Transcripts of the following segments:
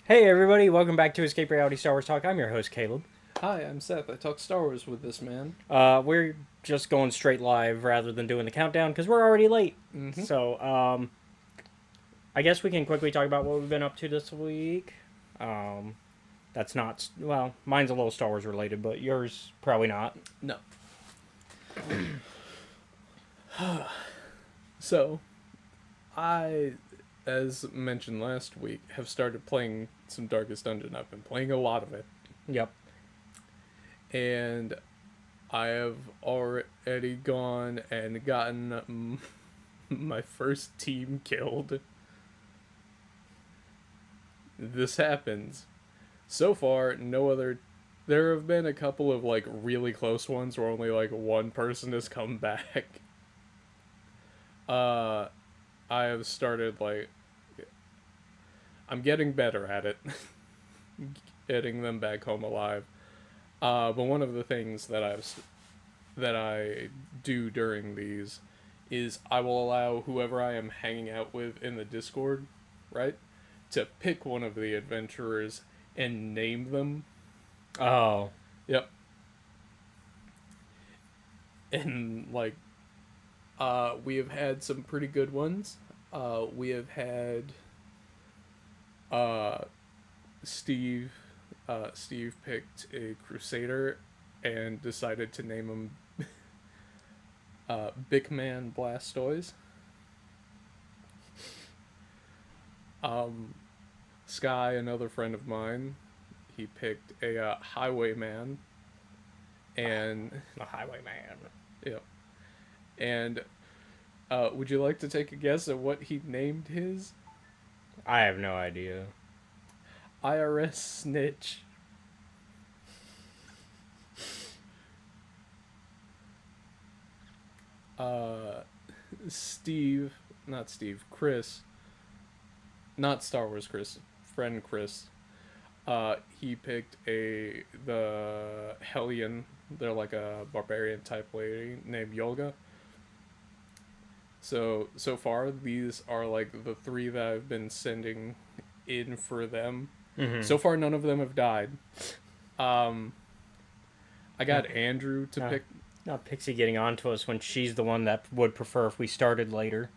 Hey everybody, welcome back to Escape Reality Star Wars Talk. I'm your host Caleb. Hi, I'm Seth. I talk Star Wars with this man. We're just going straight live rather than doing the countdown because we're already late. Mm-hmm. So, I guess we can quickly talk about what we've been up to this week. That's not, well, mine's a little Star Wars related, but yours probably not. No. So, I, as mentioned last week, have started playing some Darkest Dungeon. I've been playing a lot of it. Yep. And I have already gone and gotten my first team killed. This happens. So far, no other. There have been a couple of really close ones where only one person has come back. I have started I'm getting better at it, getting them back home alive. But one of the things that I do during these is I will allow whoever I am hanging out with in the Discord, right, to pick one of the adventurers and name them. Oh. Yep. And we have had some pretty good ones. We have had Steve. Steve picked a Crusader and decided to name him Big Man Blastoise. Sky, another friend of mine, he picked a Highwayman, and The Highwayman. yeah. And would you like to take a guess at what he named his? I have no idea. IRS Snitch. Steve, not Steve, Chris, not Star Wars Chris, friend Chris. He picked the Hellion. They're like a barbarian type lady named Yolga. So far these are the three that I've been sending in for them. Mm-hmm. So far none of them have died. I got Andrew to pick. Not Pixie getting on to us when she's the one that would prefer if we started later.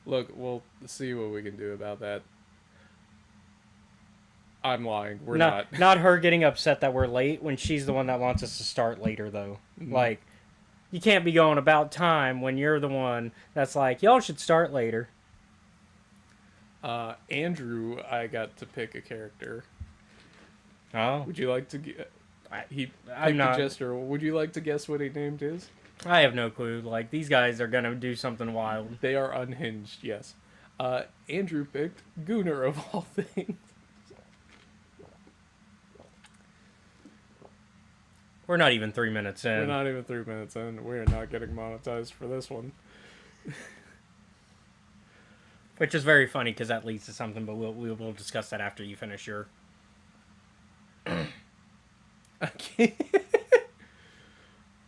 Look, we'll see what we can do about that. I'm lying. We're not. Not her getting upset that we're late when she's the one that wants us to start later, though. Like, you can't be going about time when you're the one that's like, y'all should start later. Andrew, I got to pick a character. Oh, Would you like to get... He picked I'm not. a jester. Would you like to guess what he named his? I have no clue. Like, these guys are gonna do something wild. They are unhinged, yes. Andrew picked Gunnar of all things. We're not even 3 minutes in. We're not even 3 minutes in. We are not getting monetized for this one. Which is very funny because that leads to something, but we'll discuss that after you finish your. Okay.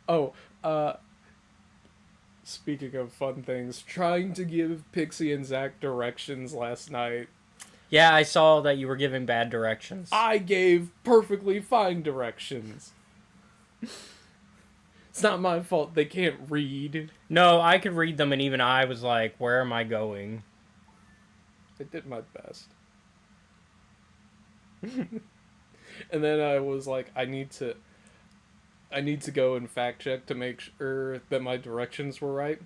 Oh, speaking of fun things, trying to give Pixie and Zach directions last night. Yeah, I saw that you were giving bad directions. I gave perfectly fine directions. It's not my fault they can't read. No, I could read them, and even I was like, where am I going? I did my best. And then I was like, I need to go and fact check to make sure that my directions were right.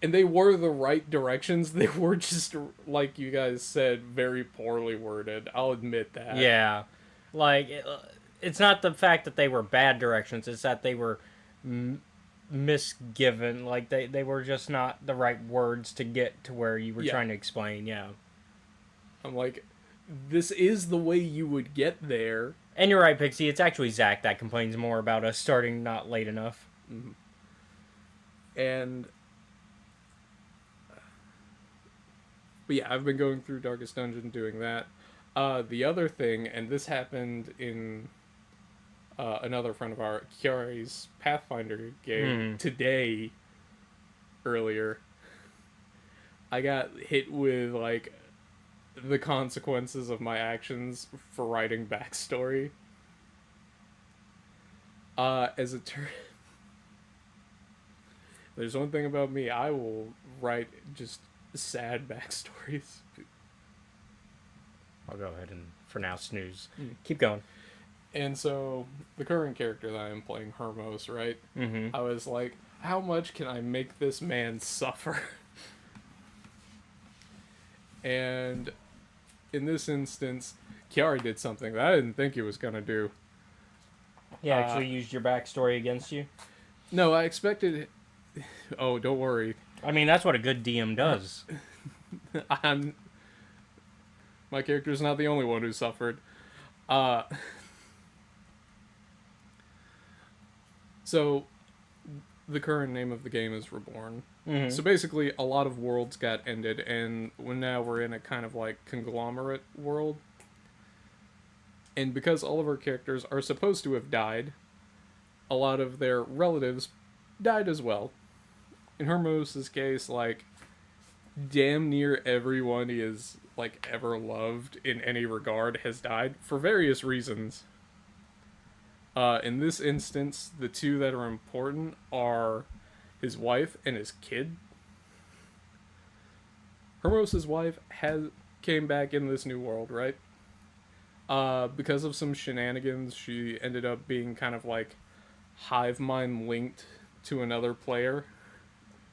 And they were the right directions. They were just, like you guys said, very poorly worded. I'll admit that. Yeah. Like, it's not the fact that they were bad directions, it's that they were misgiven. Like, they were just not the right words to get to where you were trying to explain, yeah. I'm like, this is the way you would get there. And you're right, Pixie, it's actually Zach that complains more about us starting not late enough. Mm-hmm. And... But yeah, I've been going through Darkest Dungeon doing that. The other thing, and this happened in another friend of ours, Kiari's Pathfinder game today, earlier. I got hit with the consequences of my actions for writing backstory. As a turn, there's one thing about me: I will write just sad backstories. I'll go ahead and, for now, snooze. Keep going. And so, the current character that I'm playing, Hermos, right? Mm-hmm. I was like, how much can I make this man suffer? And in this instance, Kiari did something that I didn't think he was going to do. He actually used your backstory against you? No, I expected... Oh, don't worry. I mean, that's what a good DM does. My character's not the only one who suffered. So, the current name of the game is Reborn. Mm-hmm. So basically, a lot of worlds got ended, and now we're in a kind of like conglomerate world. And because all of our characters are supposed to have died, a lot of their relatives died as well. In Hermos' case, like, damn near everyone he has, like, ever loved in any regard has died for various reasons. In this instance, the two that are important are his wife and his kid. Hermos' wife came back in this new world, right? Because of some shenanigans, she ended up being kind of like hive mind linked to another player.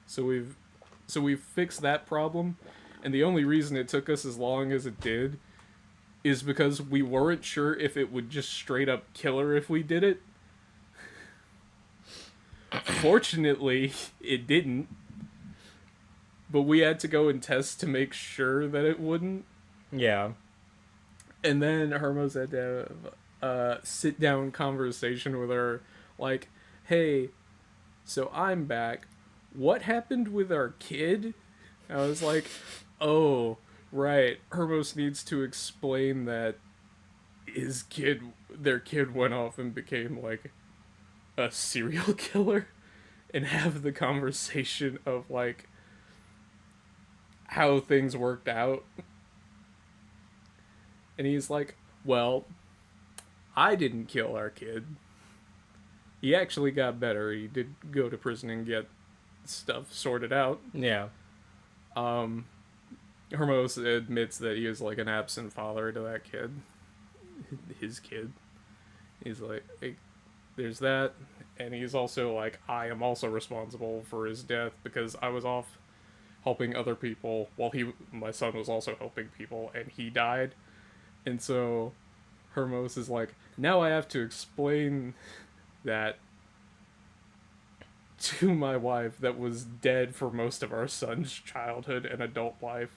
So we've fixed that problem, and the only reason it took us as long as it did is because we weren't sure if it would just straight up kill her if we did it. Fortunately, it didn't. But we had to go and test to make sure that it wouldn't. Yeah. And then Hermos had to have a sit-down conversation with her, like, hey, so I'm back. What happened with our kid? I was like, oh, right. Hermos needs to explain that their kid went off and became, like, a serial killer, and have the conversation of, like, how things worked out. And he's like, well, I didn't kill our kid. He actually got better. He did go to prison and get stuff sorted out. Yeah. Hermos admits that he is like an absent father to that kid. His kid. He's like, hey, there's that. And he's also like, I am also responsible for his death because I was off helping other people while my son was also helping people, and he died. And so Hermos is like, now I have to explain that to my wife that was dead for most of our son's childhood and adult life.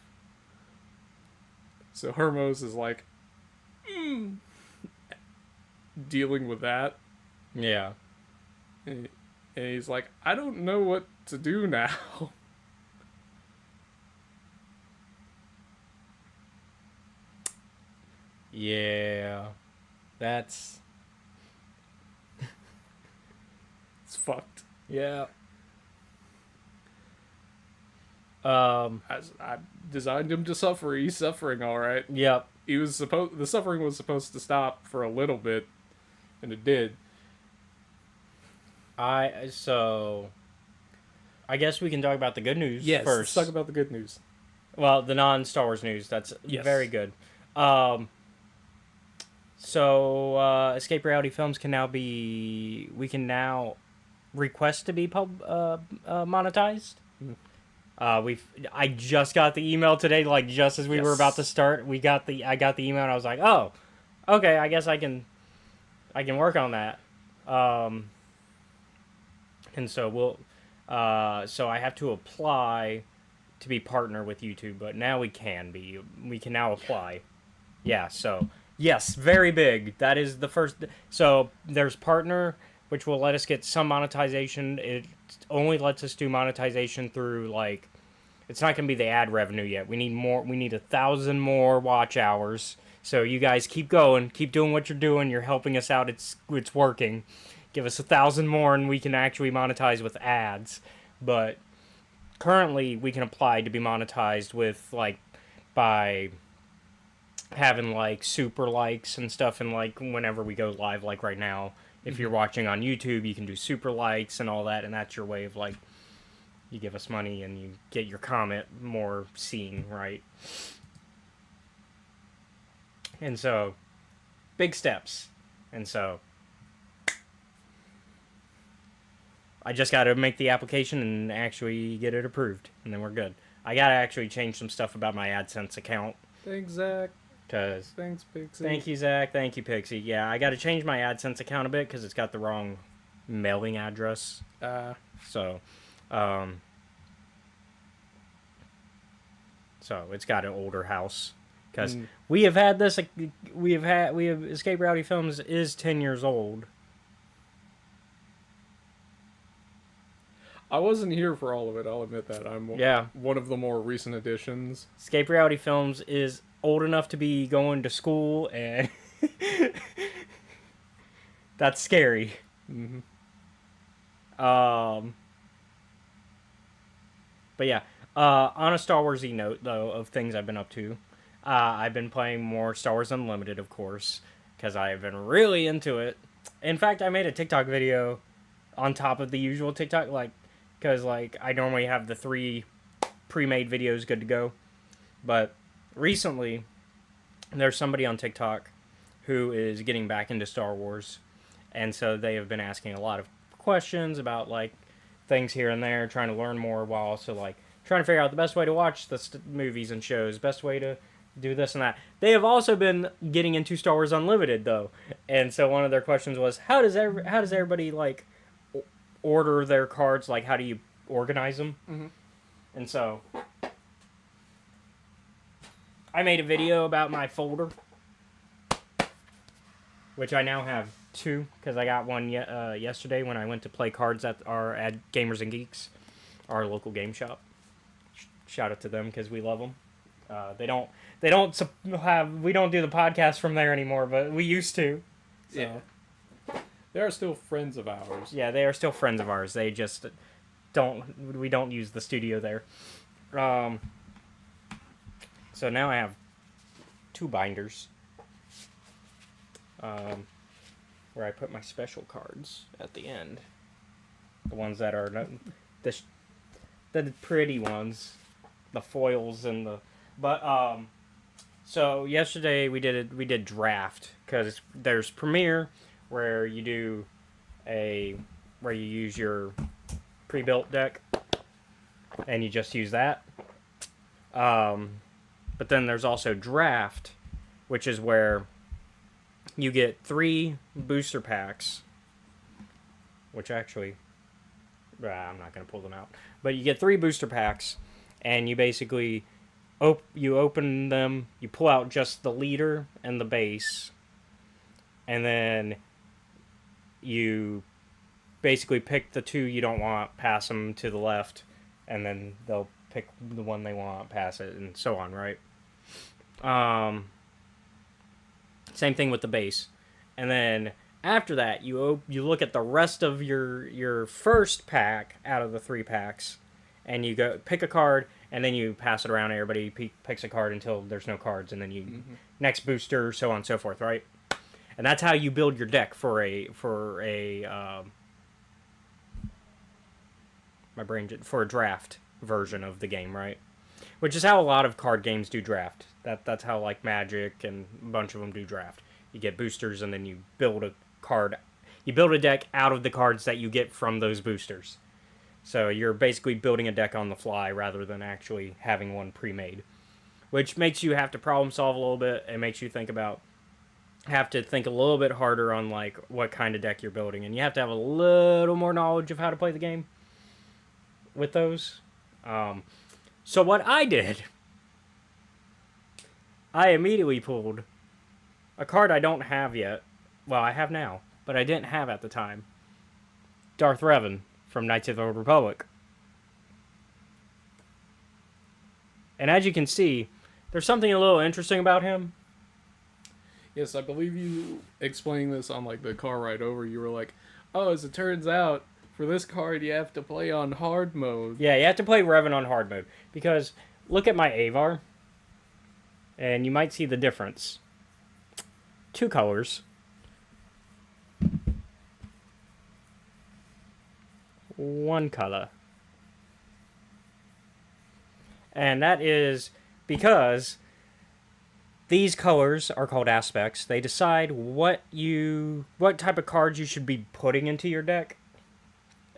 So Hermos is like, dealing with that. Yeah. And he's like, I don't know what to do now. Yeah. That's... It's fucked. Yeah. I designed him to suffer. He's suffering all right. Yep. The suffering was supposed to stop for a little bit, and it did. So I guess we can talk about the good news Yes, first. let's talk about the good news. Well, the non-Star Wars news. That's very good. So Escape Reality Films we can now request to be monetized. I just got the email today, like just as we were about to start. I got the email and I was like, oh, okay, I guess I can work on that. And so so I have to apply to be partner with YouTube, but now we can now apply. Yeah, so yes, very big. That is the first. So there's partner, which will let us get some monetization. It only lets us do monetization through, like, it's not going to be the ad revenue yet. We need more. We need 1,000 more watch hours. So you guys keep going, keep doing what you're doing. You're helping us out. It's working. Give us 1,000 more, and we can actually monetize with ads. But currently, we can apply to be monetized with, like, by having like super likes and stuff, and like whenever we go live, like right now, if you're watching on YouTube, you can do super likes and all that, and that's your way of like, you give us money and you get your comment more seen, right? And so, big steps. And so, I just got to make the application and actually get it approved, and then we're good. I got to actually change some stuff about my AdSense account. Thanks, Zach. Thanks, Pixie. Thank you, Zach. Thank you, Pixie. Yeah, I got to change my AdSense account a bit because it's got the wrong mailing address. So it's got an older house. Because we have had this, Escape Rowdy Films is 10 years old. I wasn't here for all of it, I'll admit that. I'm one of the more recent additions. Escape Rowdy Films is old enough to be going to school, and that's scary. Mm-hmm. But yeah, on a Star Wars-y note, though, of things I've been up to, I've been playing more Star Wars Unlimited, of course, because I've been really into it. In fact, I made a TikTok video on top of the usual TikTok, because I normally have the 3 pre-made videos good to go. But recently, there's somebody on TikTok who is getting back into Star Wars, and so they have been asking a lot of questions about things here and there, trying to learn more while also trying to figure out the best way to watch the movies and shows, best way to do this and that. They have also been getting into Star Wars Unlimited, though, and so one of their questions was, how does everybody order their cards? How do you organize them? Mm-hmm. And so I made a video about my folder, which I now have 2, because I got one yesterday when I went to play cards at Gamers and Geeks, our local game shop. Shout out to them because we love them. We don't do the podcast from there anymore, but we used to. So. Yeah. They are still friends of ours. Yeah, they are still friends of ours. They just we don't use the studio there. So now I have 2 binders. Where I put my special cards at the end. The ones that are the pretty ones, the foils and the. But so yesterday we did draft, because there's Premiere, where you use your pre-built deck and you just use that. But then there's also draft, which is where you get 3 booster packs, which actually, I'm not going to pull them out. But you get 3 booster packs, and you basically, you open them, you pull out just the leader and the base, and then you basically pick the 2 you don't want, pass them to the left, and then they'll pick the one they want, pass it, and so on, right? Same thing with the base. And then after that, you look at the rest of your first pack out of the 3 packs, and you go pick a card, and then you pass it around. Everybody picks a card until there's no cards, and then you next booster, so on and so forth, right? And that's how you build your deck for a draft version of the game, right? Which is how a lot of card games do draft. That's how Magic and a bunch of them do draft. You get boosters, and then you build a deck out of the cards that you get from those boosters. So you're basically building a deck on the fly rather than actually having one pre-made, which makes you have to problem solve a little bit. It makes you have to think a little bit harder on what kind of deck you're building, and you have to have a little more knowledge of how to play the game with those. So what I did, I immediately pulled a card I don't have yet. Well, I have now, but I didn't have at the time. Darth Revan from Knights of the Old Republic. And as you can see, there's something a little interesting about him. Yes, I believe you explaining this on the car ride over. You were like, oh, as it turns out, for this card you have to play on hard mode. Yeah, you have to play Revan on hard mode. Because look at my Avar. And you might see the difference. 2 colors. 1 color. And that is because these colors are called aspects. They decide what type of cards you should be putting into your deck.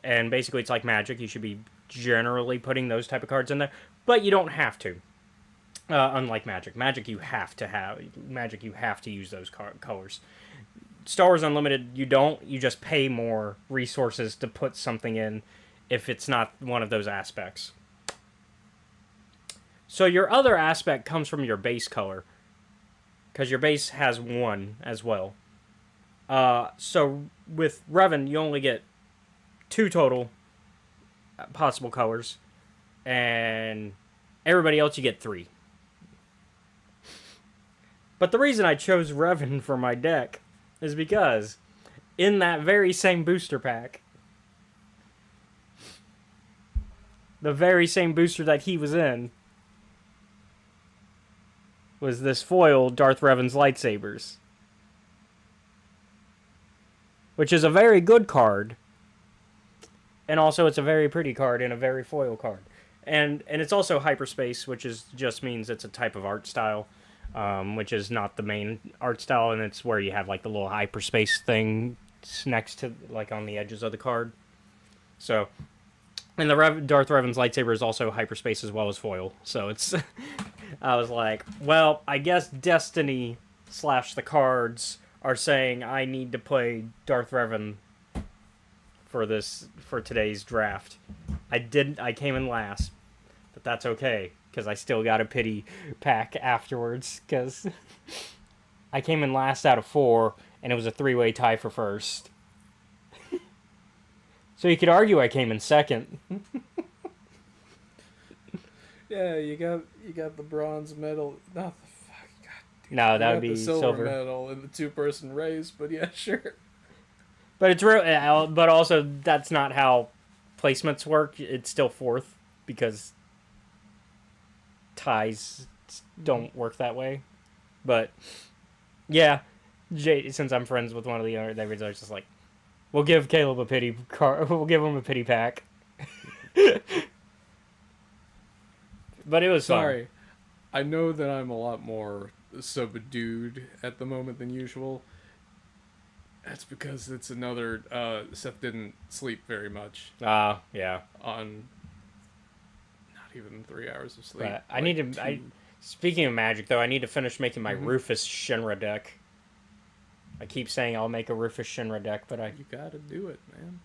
And basically it's like Magic. You should be generally putting those type of cards in there. But you don't have to. Unlike Magic. Magic you have to use those colors. Star Wars Unlimited, you don't. You just pay more resources to put something in if it's not one of those aspects. So your other aspect comes from your base color. Because your base has 1 as well. So with Revan, you only get 2 total possible colors. And everybody else, you get 3. But the reason I chose Revan for my deck is because in that very same booster pack, the very same booster that he was in, was this foil Darth Revan's lightsabers. Which is a very good card. And also it's a very pretty card and a very foil card. And it's also hyperspace, which just means it's a type of art style. Which is not the main art style, and it's where you have like the little hyperspace thing next to, like, on the edges of the card. So, and the Darth Revan's lightsaber is also hyperspace as well as foil. So it's, I was like, well, I guess Destiny / the cards are saying I need to play Darth Revan for today's draft. I came in last, but that's okay. Because I still got a pity pack afterwards. Because I came in last out of 4, and it was a 3-way tie for first. So you could argue I came in second. Yeah, you got the bronze medal. Not the fuck. God damn. No, that would The be silver medal in the 2-person race. But yeah, sure. But it's real. But also, that's not how placements work. It's still 4th because ties don't work that way. But yeah, since I'm friends with one of the owners, they were just like, we'll give Caleb a pity card. We'll give him a pity pack. But it was sorry. fun. I know that I'm a lot more subdued at the moment than usual. That's because it's another Seth didn't sleep very much. Yeah. On even 3 hours of sleep. But I need to. Speaking of Magic, though, I need to finish making my Rufus Shinra deck. I keep saying I'll make a Rufus Shinra deck, but you gotta do it, man.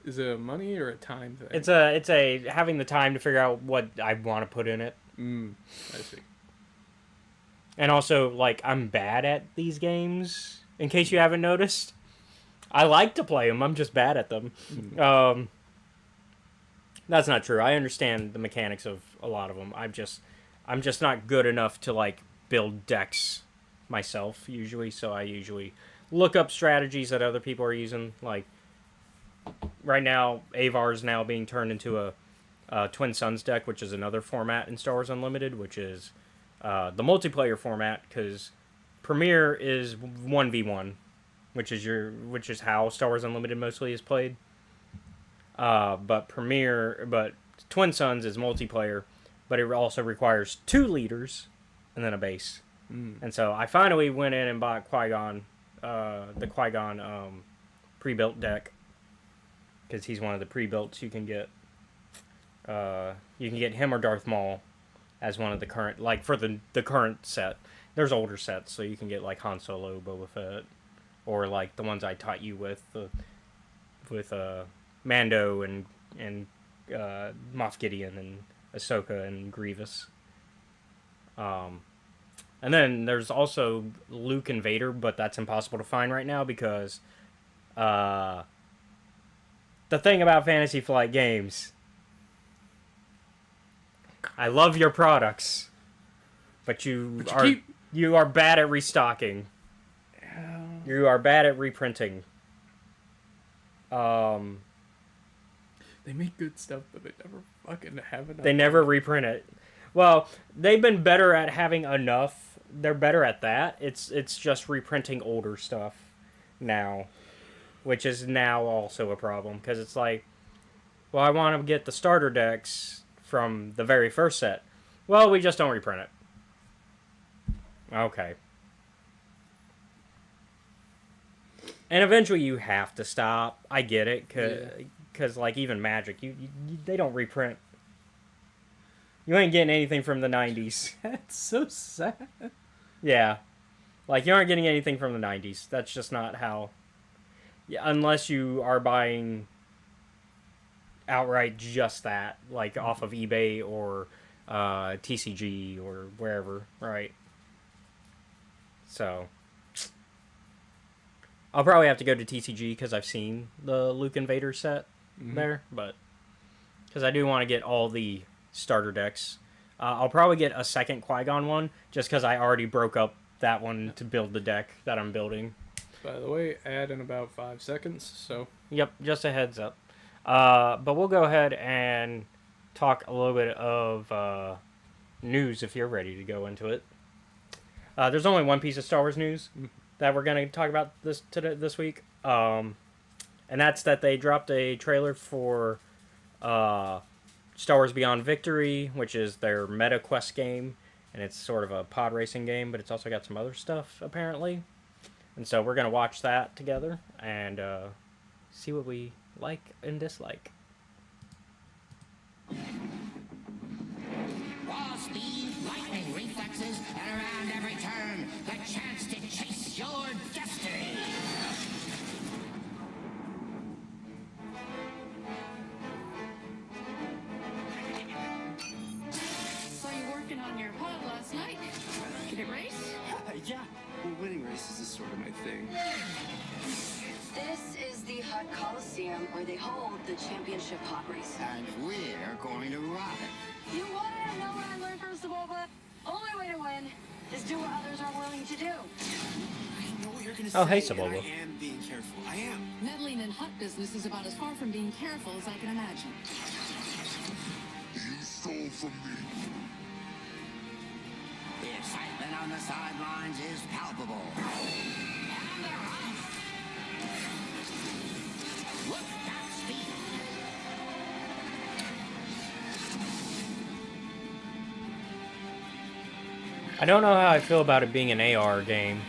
Is it a money or a time thing? It's a having the time to figure out what I want to put in it. I see. And also, like, I'm bad at these games. In case you haven't noticed, I like to play them. I'm just bad at them. That's not true. I understand the mechanics of a lot of them. I'm just not good enough to, like, build decks myself usually. So I usually look up strategies that other people are using. Like right now, Avar is now being turned into a Twin Suns deck, which is another format in Star Wars Unlimited, which is the multiplayer format, because Premier is 1v1, which is how Star Wars Unlimited mostly is played. But Twin Suns is multiplayer, but it also requires 2 leaders and then a base. And so I finally went in and bought Qui-Gon, the Qui-Gon pre-built deck, because he's one of the pre-builts you can get. You can get him or Darth Maul as one of the current, like, for the current set. There's older sets, so you can get, like, Han Solo, Boba Fett, or, like, the ones I taught you with Mando and Moff Gideon and Ahsoka and Grievous. And then there's also Luke and Vader, but that's impossible to find right now because the thing about Fantasy Flight Games, I love your products, but you are bad at restocking. You are bad at reprinting. They make good stuff, but they never fucking have enough. They never reprint it. Well, they've been better at having enough. They're better at that. It's just reprinting older stuff now, which is now also a problem because it's like, well, I want to get the starter decks from the very first set. Well, we just don't reprint it. Okay. And eventually you have to stop. I get it, cause like even Magic, they don't reprint. You ain't getting anything from the '90s. That's so sad. Yeah, like you aren't getting anything from the '90s. That's just not how. Yeah, unless you are buying outright just that, like off of eBay or TCG or wherever, right? So I'll probably have to go to TCG because I've seen the Luke Invader set there, but because I do want to get all the starter decks. I'll probably get a second Qui-Gon one just because I already broke up that one to build the deck that I'm building. By the way, add in about 5 seconds, so... Yep, just a heads up. But we'll go ahead and talk a little bit of news if you're ready to go into it. There's only one piece of Star Wars news that we're going to talk about this week. And that's that they dropped a trailer for Star Wars Beyond Victory, which is their Meta Quest game. And it's sort of a pod racing game, but it's also got some other stuff, apparently. And so we're going to watch that together and see what we like and dislike. Raw speed, lightning reflexes, and around every turn, the chance to chase your destiny. Saw you working on your pod last night. Did it race? Yeah, well, winning races is sort of my thing. This is the Hut Coliseum where they hold the championship pod race. And we're going to rock it. You want to know what I learned from Sebulba? Only way to win is do what others are willing to do. I know what you're gonna Oh, say. hey, and Sebulba. I am being careful. I am. Meddling in hut business is about as far from being careful as I can imagine. You stole from me. The excitement on the sidelines is palpable. And they're off. Look at that speed. I don't know how I feel about it being an AR game.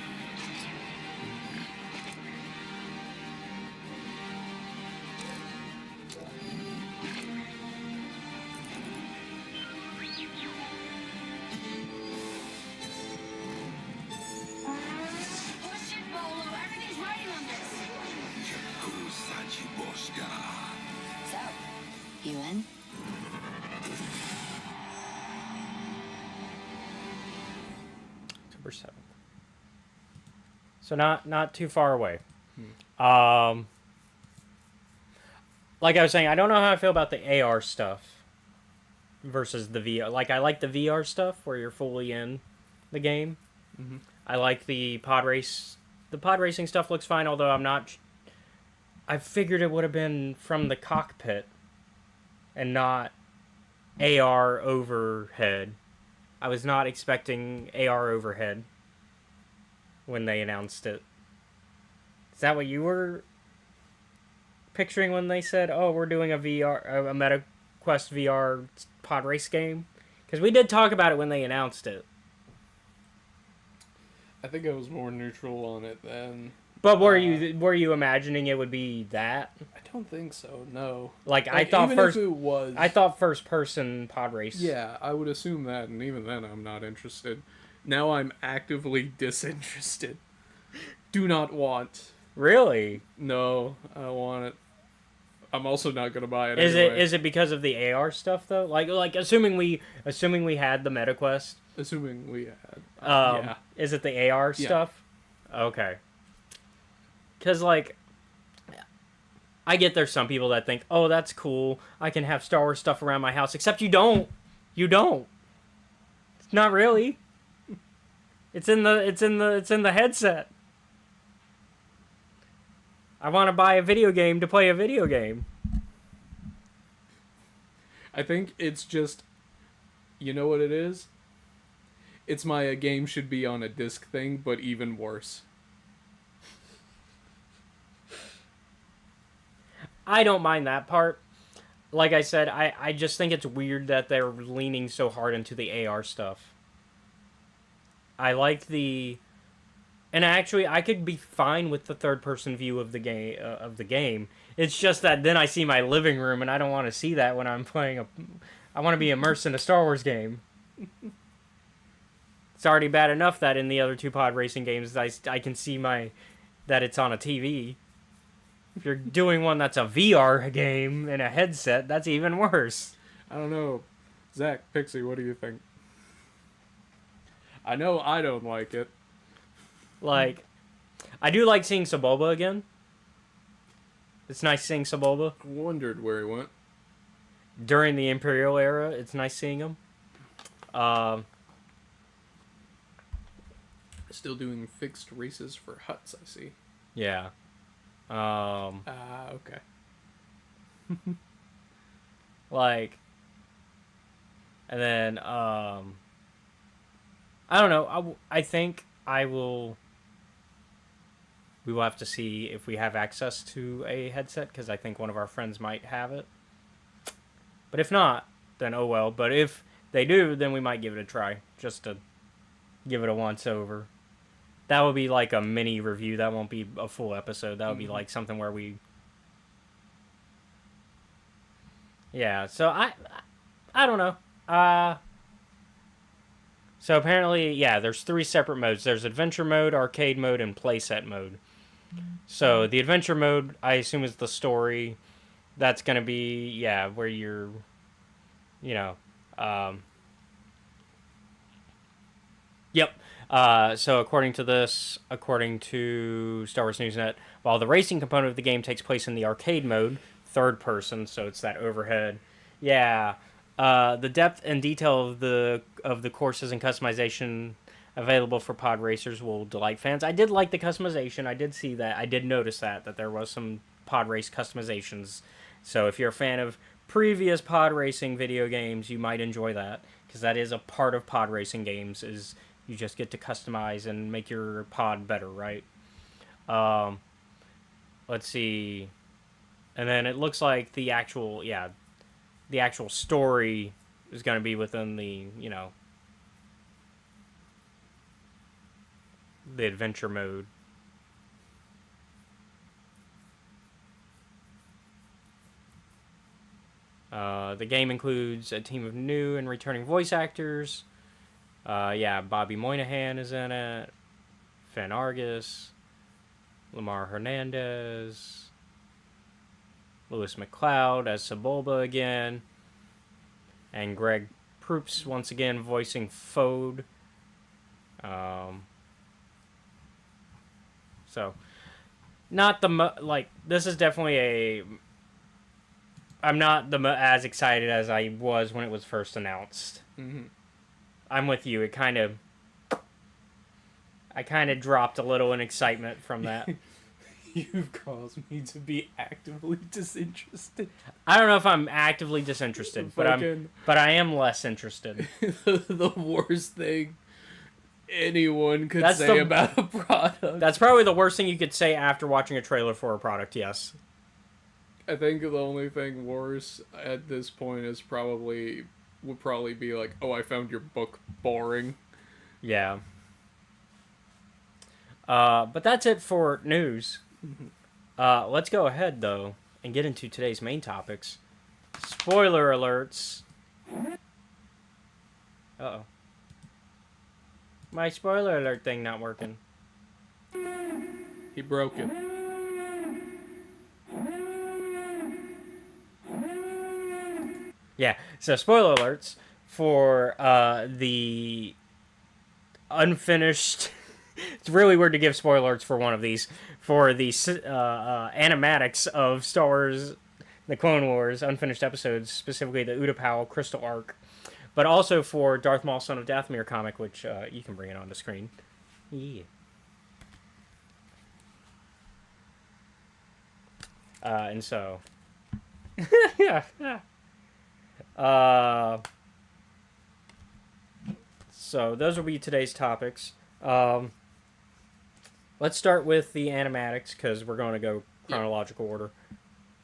Push it, Bolo. Everything's riding on this. So, you in? October 7th. So not too far away. Like I was saying, I don't know how I feel about the AR stuff versus the VR. Like, I like the VR stuff where you're fully in the game. I like the pod race. The pod racing stuff looks fine, although I'm not... I figured it would have been from the cockpit and not AR overhead. I was not expecting AR overhead when they announced it. Is that what you were picturing when they said, "Oh, we're doing a Meta Quest VR pod race game"? Because we did talk about it when they announced it. I think I was more neutral on it then. But were you imagining it would be that? I don't think so, no. Like I Like, thought even first. if it was... I thought first person pod race. Yeah, I would assume that, and even then I'm not interested. Now I'm actively disinterested. Do not want. Really? No, I don't want it. I'm also not gonna buy it Is anyway. it because of the AR stuff though? Like assuming we had the Meta Quest. Assuming we had. Yeah. Is it the AR Yeah. stuff? Okay. Because, like, I get there's some people that think, oh, that's cool. I can have Star Wars stuff around my house. Except you don't. You don't. It's not really. It's in the headset. I want to buy a video game to play a video game. I think it's just You know what it is? It's my a game should be on a disc thing, but even worse. I don't mind that part. Like I said, I just think it's weird that they're leaning so hard into the AR stuff. I like the, and actually I could be fine with the third person view of the game. It's just that then I see my living room and I don't want to see that when I'm playing I want to be immersed in a Star Wars game. It's already bad enough that in the other two pod racing games I can see that it's on a TV. If you're doing one that's a VR game in a headset, that's even worse. I don't know. Zach, Pixie, what do you think? I know I don't like it. Like, I do like seeing Sebulba again. It's nice seeing Sebulba. Wondered where he went. During the Imperial era, it's nice seeing him. Still doing fixed races for huts, I see. Yeah. Okay. Like, and then, I don't know. I think we will have to see if we have access to a headset, because I think one of our friends might have it. But if not, then oh well. But if they do, then we might give it a try, just to give it a once over. That will be like a mini review. That won't be a full episode. That would be like something where we... Yeah, so I don't know. So apparently, yeah, there's 3 separate modes. There's adventure mode, arcade mode, and playset mode. So the adventure mode, I assume, is the story. That's going to be, yeah, where you're, you know, yep. So according to Star Wars Newsnet, while the racing component of the game takes place in the arcade mode, third person, so it's that overhead. Yeah. The depth and detail of the courses and customization available for pod racers will delight fans. I did like the customization. I did see that. I did notice that there was some pod race customizations. So if you're a fan of previous pod racing video games, you might enjoy that, because that is a part of pod racing games, is you just get to customize and make your pod better, right? Let's see. And then it looks like the actual story is going to be within the, you know, the adventure mode. The game includes a team of new and returning voice actors. Bobby Moynihan is in it. Finn Argus. Lamar Hernandez. Lewis McLeod as Sebulba again. And Greg Proops once again voicing Fode. So, not the this is definitely I'm not as excited as I was when it was first announced. Mm-hmm. I'm with you. I kind of dropped a little in excitement from that. You've caused me to be actively disinterested. I don't know if I'm actively disinterested, but I am less interested. The worst thing anyone could say about a product. That's probably the worst thing you could say after watching a trailer for a product, yes. I think the only thing worse at this point would probably be like, oh, I found your book boring. Yeah. But that's it for news. Let's go ahead, though, and get into today's main topics. Spoiler alerts. Uh-oh. My spoiler alert thing not working. He broke it. Yeah, so spoiler alerts for the unfinished... It's really weird to give spoiler alerts for one of these. For the animatics of Star Wars, the Clone Wars unfinished episodes, specifically the Utapau Crystal Arc. But also for Darth Maul, Son of Dathomir comic, which you can bring it on the screen. Yeah. And so... yeah. So those will be today's topics. Let's start with the animatics because we're going to go chronological order.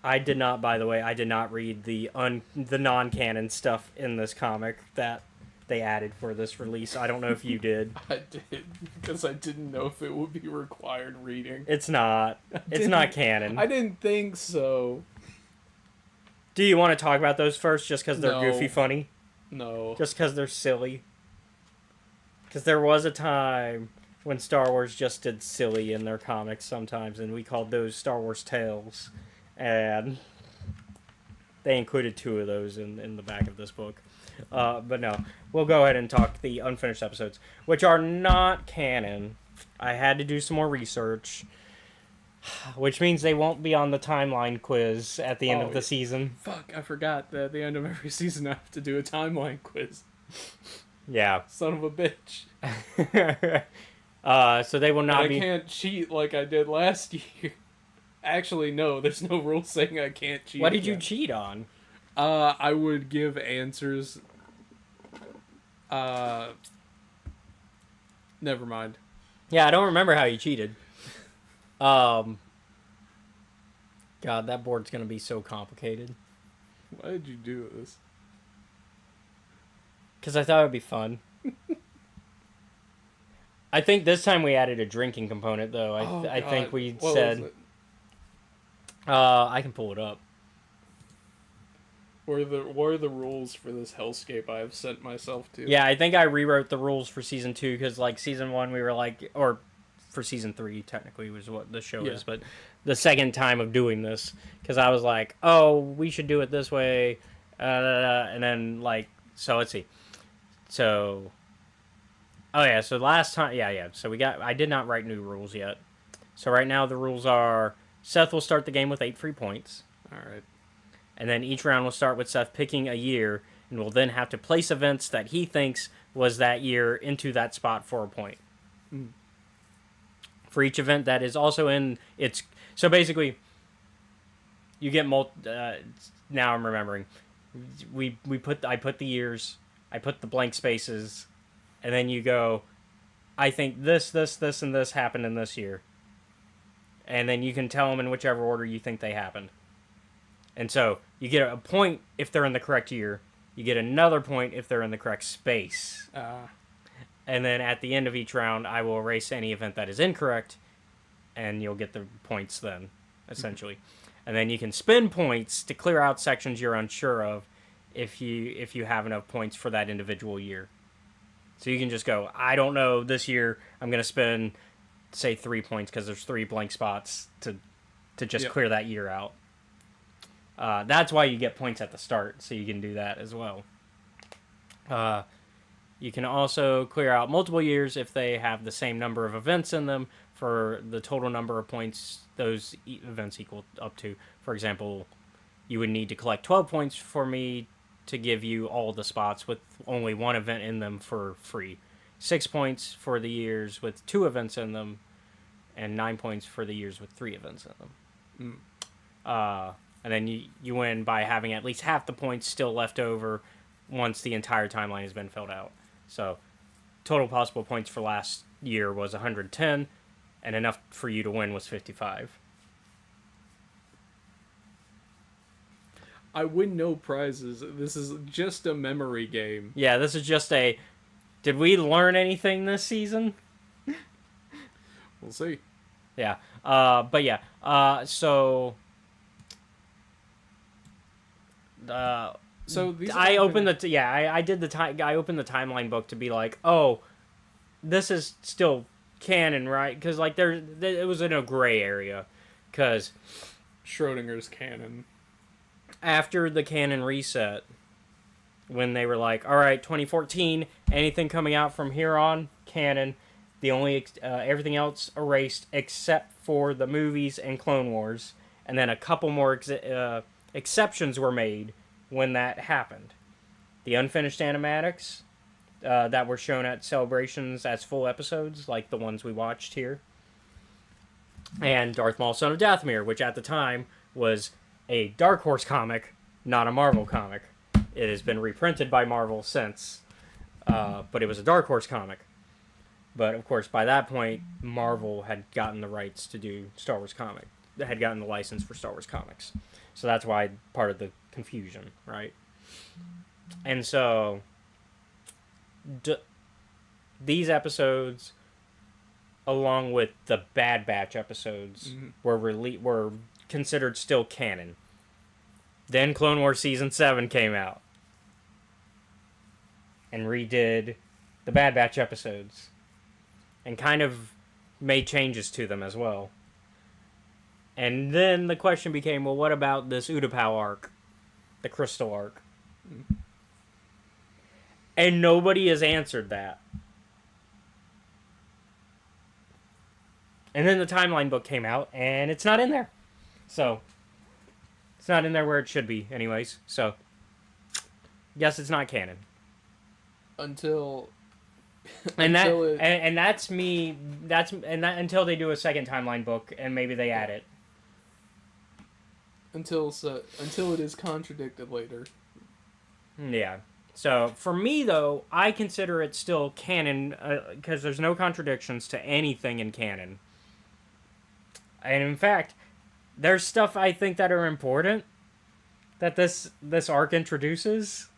I did not, by the way, read the non-canon stuff in this comic that they added for this release. I don't know if you did. I did, because I didn't know if it would be required reading. It's not. It's not canon. I didn't think so. Do you want to talk about those first just because they're No. goofy funny? No. Just because they're silly? Because there was a time when Star Wars just did silly in their comics sometimes, and we called those Star Wars Tales. And they included 2 of those in the back of this book. But no, we'll go ahead and talk the unfinished episodes, which are not canon. I had to do some more research, which means they won't be on the timeline quiz at the end of the season. Fuck, I forgot that at the end of every season I have to do a timeline quiz. Yeah. Son of a bitch. So they will not be... I can't cheat like I did last year. Actually, no, there's no rule saying I can't cheat. What did you cheat on? I would give answers. Never mind. Yeah, I don't remember how you cheated. God, that board's gonna be so complicated. Why did you do this? Because I thought it would be fun. I think this time we added a drinking component, though. I think we What said... was it? I can pull it up. What are the rules for this hellscape I have sent myself to? Yeah, I think I rewrote the rules for season 2 because, like, season 1 we were like, or for season 3 technically was what the show is, but the second time of doing this because I was like, oh, we should do it this way, and then like, so let's see, so, oh yeah, so last time, yeah, so I did not write new rules yet, so right now the rules are Seth will start the game with 8 free points. All right. And then each round will start with Seth picking a year, and will then have to place events that he thinks was that year into that spot for a point. Mm. For each event that is also in its... So basically, you get... now I'm remembering. I put the years, I put the blank spaces, and then you go, I think this, and this happened in this year. And then you can tell them in whichever order you think they happened. And so, you get a point if they're in the correct year. You get another point if they're in the correct space. And then at the end of each round, I will erase any event that is incorrect, and you'll get the points then, essentially. And then you can spend points to clear out sections you're unsure of if you have enough points for that individual year. So you can just go, I don't know, this year I'm going to spend, say, 3 points because there's 3 blank spots to just clear that year out. That's why you get points at the start, so you can do that as well. You can also clear out multiple years if they have the same number of events in them for the total number of points those events equal up to. For example, you would need to collect 12 points for me to give you all the spots with only 1 event in them for free. 6 points for the years with 2 events in them, and 9 points for the years with 3 events in them. And then you win by having at least half the points still left over once the entire timeline has been filled out. So, total possible points for last year was 110, and enough for you to win was 55. I win no prizes. This is just a memory game. Yeah, this is just a... Did we learn anything this season? We'll see. Yeah. But yeah. So these I opened the I did the I opened the timeline book to be like, oh, this is still canon, right? Because like it was in a gray area, because Schrodinger's canon. After the canon reset, when they were like, all right, 2014, anything coming out from here on canon, the only everything else erased except for the movies and Clone Wars, and then a couple more exceptions were made when that happened. The unfinished animatics that were shown at celebrations as full episodes, like the ones we watched here, and Darth Maul, Son of Dathomir, which at the time was a Dark Horse comic, not a Marvel comic. It has been reprinted by Marvel since, but it was a Dark Horse comic. But of course, by that point, Marvel had gotten the rights to do Star Wars comic. They had gotten the license for Star Wars comics, so that's why part of the confusion, right? And so, these episodes, along with the Bad Batch episodes, were considered still canon. Then Clone Wars Season 7 came out and redid the Bad Batch episodes and kind of made changes to them as well. And then the question became, well, what about this Utapau arc? The Crystal arc? And nobody has answered that. And then the timeline book came out, and it's not in there. So, it's not in there where it should be, anyways. So, guess it's not canon. Until And until that it- and that's me. That's and that until they do a second timeline book, and maybe they add it. until it is contradicted later. Yeah. So for me though, I consider it still canon because there's no contradictions to anything in canon. And in fact, there's stuff I think that are important that this arc introduces.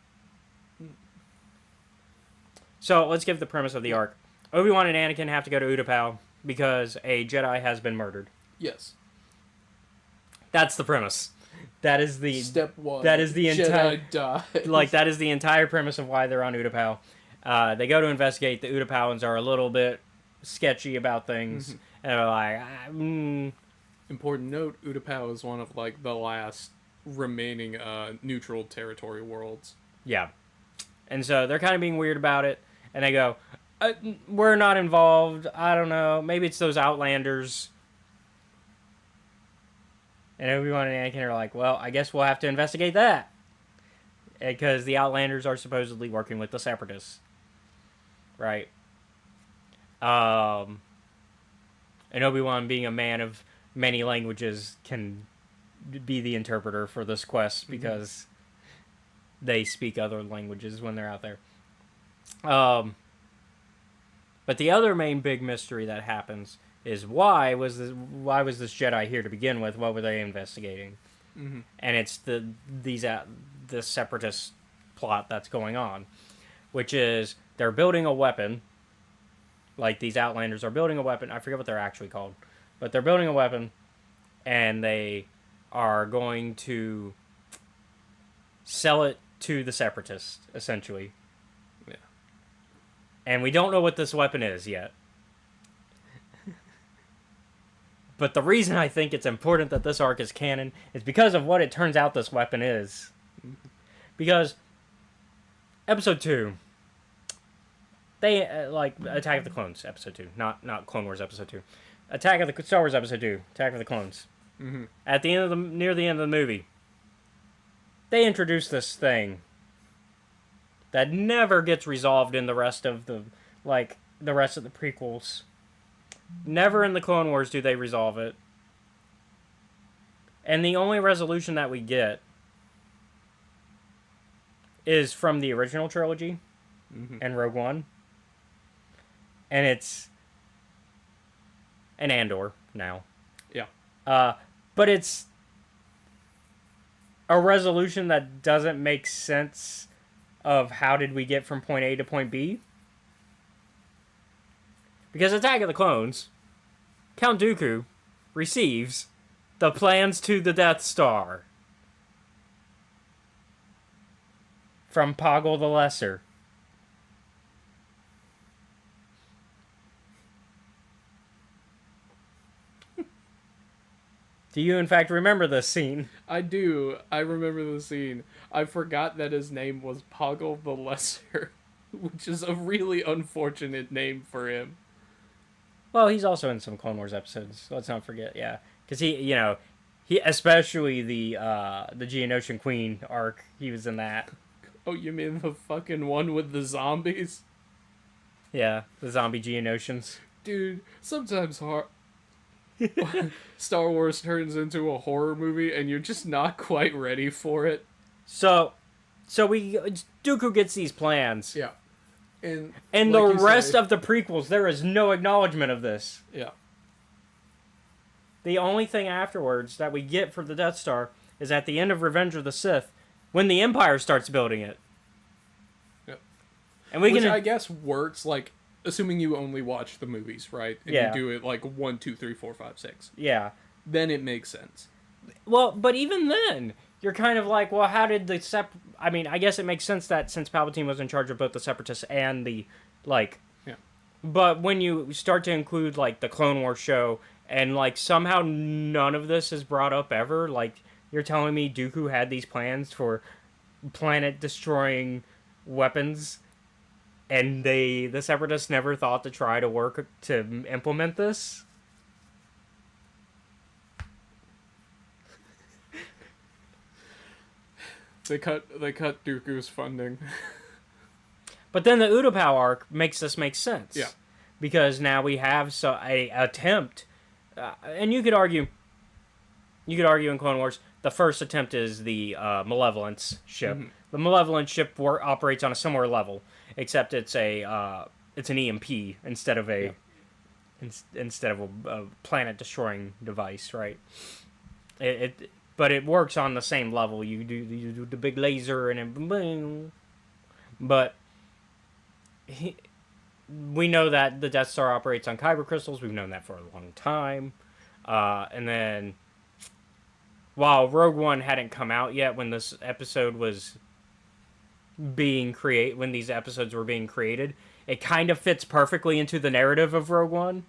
So let's give the premise of the arc. Obi-Wan and Anakin have to go to Utapau because a Jedi has been murdered. Yes. That's the premise. That is the Step 1. that is the entire Jedi dies. like that is the entire premise of why they're on Utapau. They go to investigate. The Utapauans are a little bit sketchy about things, and they're like, Important note: Utapau is one of like the last remaining neutral territory worlds. yeah. And so they're kind of being weird about it, and they go, "We're not involved. I don't know. Maybe it's those Outlanders." And Obi-Wan and Anakin are like, "Well, I guess we'll have to investigate that." Because the Outlanders are supposedly working with the Separatists. Right. And Obi-Wan, being a man of many languages, can be the interpreter for this quest because they speak other languages when they're out there. But the other main big mystery that happens is why was this Jedi here to begin with? What were they investigating? And it's the Separatist plot that's going on, which is they're building a weapon. Like these Outlanders are building a weapon. I forget what they're actually called, but they're building a weapon, and they are going to sell it to the Separatists, essentially. Yeah. And we don't know what this weapon is yet. But the reason I think it's important that this arc is canon is because of what it turns out this weapon is. Because Episode 2, they Attack of the Clones Episode 2, not Clone Wars Episode 2, Star Wars Episode 2, Attack of the Clones. At the end of near the end of the movie, they introduce this thing that never gets resolved in the rest of the prequels. Never in the Clone Wars do they resolve it. And the only resolution that we get is from the original trilogy and Rogue One. And it's an Andor now. Yeah. But it's a resolution that doesn't make sense of how did we get from point A to point B. Because Attack of the Clones, Count Dooku receives the plans to the Death Star from Poggle the Lesser. Do you, in fact, remember this scene? I do. I remember the scene. I forgot that his name was Poggle the Lesser, which is a really unfortunate name for him. Well, he's also in some Clone Wars episodes. Let's not forget, yeah, because he especially the Geonosian Queen arc. He was in that. Oh, you mean the fucking one with the zombies? Yeah, the zombie Geonosians. Dude, sometimes Star Wars turns into a horror movie and you're just not quite ready for it. So Dooku gets these plans. Yeah. And And like the you rest say- of the prequels, there is no acknowledgement of this. Yeah. The only thing afterwards that we get for the Death Star is at the end of Revenge of the Sith, when the Empire starts building it. Yep. And we Which can... I guess works, like, assuming you only watch the movies, right? And Yeah. you do it, like, 1, 2, 3, 4, 5, 6. Yeah. Then it makes sense. Well, but even then, you're kind of like, well, how did the I mean, I guess it makes sense that since Palpatine was in charge of both the Separatists and the, like... Yeah. But when you start to include, like, the Clone Wars show, and, like, somehow none of this is brought up ever, like, you're telling me Dooku had these plans for planet-destroying weapons, and the Separatists never thought to try to work to implement this? They cut Dooku's funding. But then the Utapau arc makes this make sense. Yeah. Because now we have a attempt, and you could argue in Clone Wars, the first attempt is the Malevolence ship. Mhm. The Malevolence ship operates on a similar level, except it's an EMP instead of a planet destroying device, right? But it works on the same level. You do the big laser and then boom. But we know that the Death Star operates on kyber crystals. We've known that for a long time. And then, while Rogue One hadn't come out yet when this episode was when these episodes were being created, it kind of fits perfectly into the narrative of Rogue One.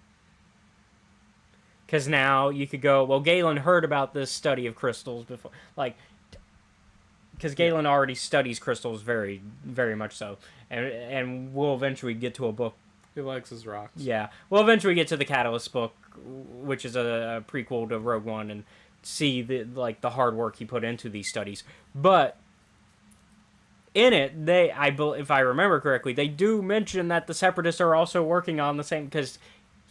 Because now you could go, well, Galen heard about this study of crystals before. Like, because Galen already studies crystals very, very much so. And we'll eventually get to a book. He likes his rocks. Yeah. We'll eventually get to the Catalyst book, which is a prequel to Rogue One, and see the hard work he put into these studies. But in it, if I remember correctly, they do mention that the Separatists are also working on the same, because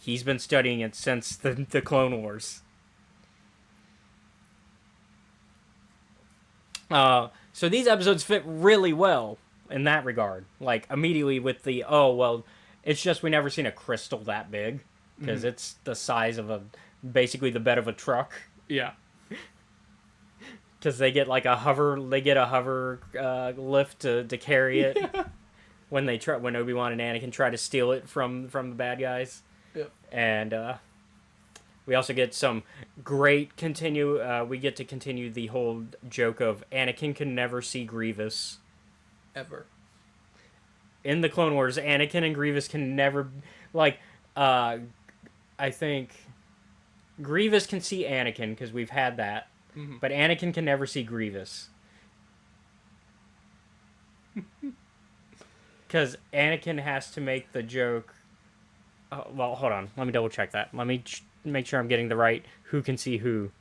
he's been studying it since the Clone Wars. So these episodes fit really well in that regard. Like, immediately with it's just we never seen a crystal that big, because it's the size of basically the bed of a truck. Yeah. Because they get a hover lift to carry it. Yeah. When Obi-Wan and Anakin try to steal it from the bad guys. Yep. And we also get some great we get to continue the whole joke of Anakin can never see Grievous. Ever. In the Clone Wars, Anakin and Grievous can never, I think Grievous can see Anakin, because we've had that, but Anakin can never see Grievous. Because Anakin has to make the joke... well, hold on. Let me double check that. Let me make sure I'm getting the right who can see who.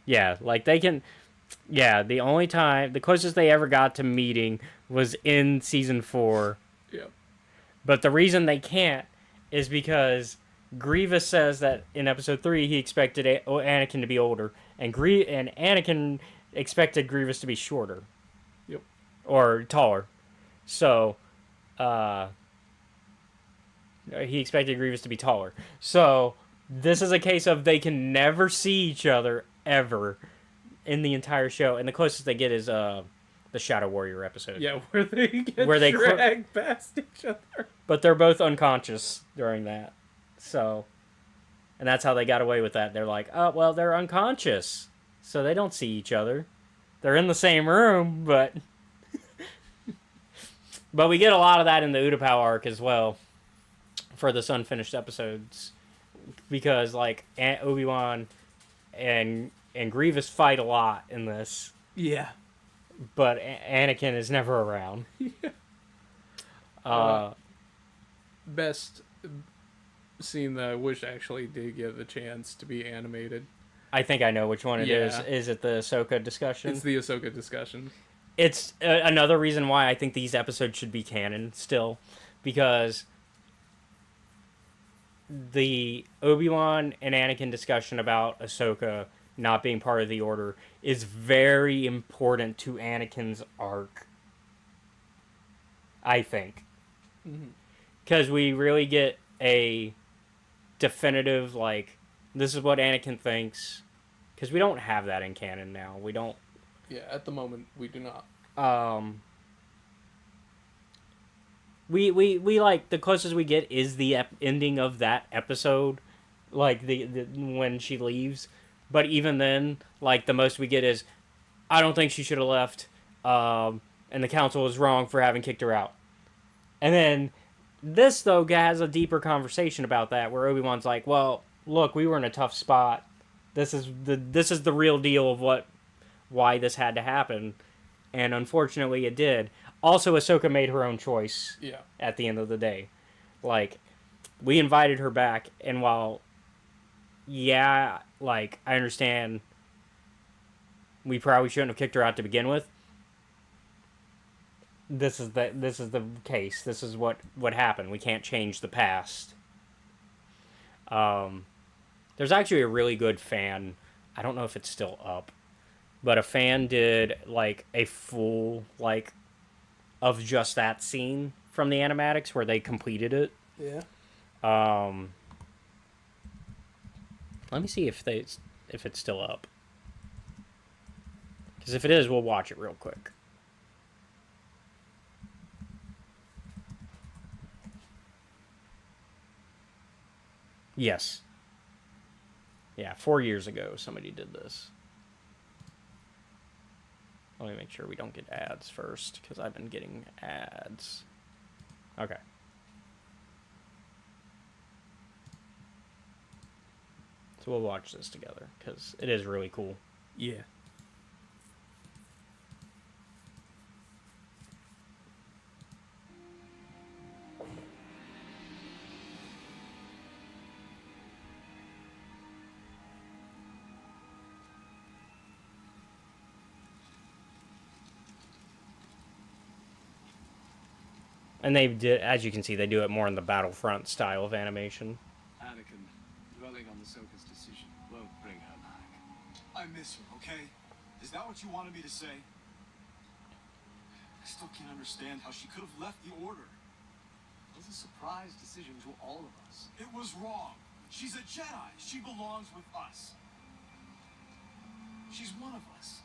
Yeah, they can... Yeah, the closest they ever got to meeting was in Season 4. Yep. But the reason they can't is because Grievous says that in Episode 3 he expected Anakin to be older, and Anakin expected Grievous to be shorter. Yep. Or taller. So, he expected Grievous to be taller. So, this is a case of they can never see each other, ever, in the entire show. And the closest they get is the Shadow Warrior episode. Yeah, where they get Where they dragged past each other. But they're both unconscious during that. So, and that's how they got away with that. They're like, oh, well, they're unconscious. So they don't see each other. They're in the same room, but... But we get a lot of that in the Utapau arc as well. For this unfinished episodes. Because, Obi-Wan and Grievous fight a lot in this. Yeah. But Anakin is never around. Best scene that I wish actually did get the chance to be animated. I think I know which one it is. Yeah. Is it the Ahsoka discussion? It's the Ahsoka discussion. It's another reason why I think these episodes should be canon still. Because the Obi-Wan and Anakin discussion about Ahsoka not being part of the Order is very important to Anakin's arc. I think. Because we really get a definitive, like, this is what Anakin thinks. Because we don't have that in canon now. We don't. Yeah, at the moment, we do not. We like, the closest we get is the ending of that episode. Like, the when she leaves. But even then, like, the most we get is, I don't think she should have left. And the council was wrong for having kicked her out. And then this, though, has a deeper conversation about that, where Obi-Wan's like, well, look, we were in a tough spot. This is the real deal of why this had to happen. And unfortunately it did. Also, Ahsoka made her own choice at the end of the day. Like, we invited her back, and while, yeah, like, I understand we probably shouldn't have kicked her out to begin with, this is the case. This is what happened. We can't change the past. There's actually a really good fan. I don't know if it's still up, but a fan did like a full like of just that scene from the animatics where they completed it. Yeah. Let me see if it's still up. Because if it is, we'll watch it real quick. Yes. Yeah, 4 years ago somebody did this. Let me make sure we don't get ads first, because I've been getting ads. Okay. So we'll watch this together, because it is really cool. Yeah. And they did, as you can see, they do it more in the Battlefront style of animation. Anakin, dwelling on Ahsoka's decision won't bring her back. I miss her, okay? Is that what you wanted me to say? I still can't understand how she could have left the Order. It was a surprise decision to all of us. It was wrong. She's a Jedi. She belongs with us. She's one of us.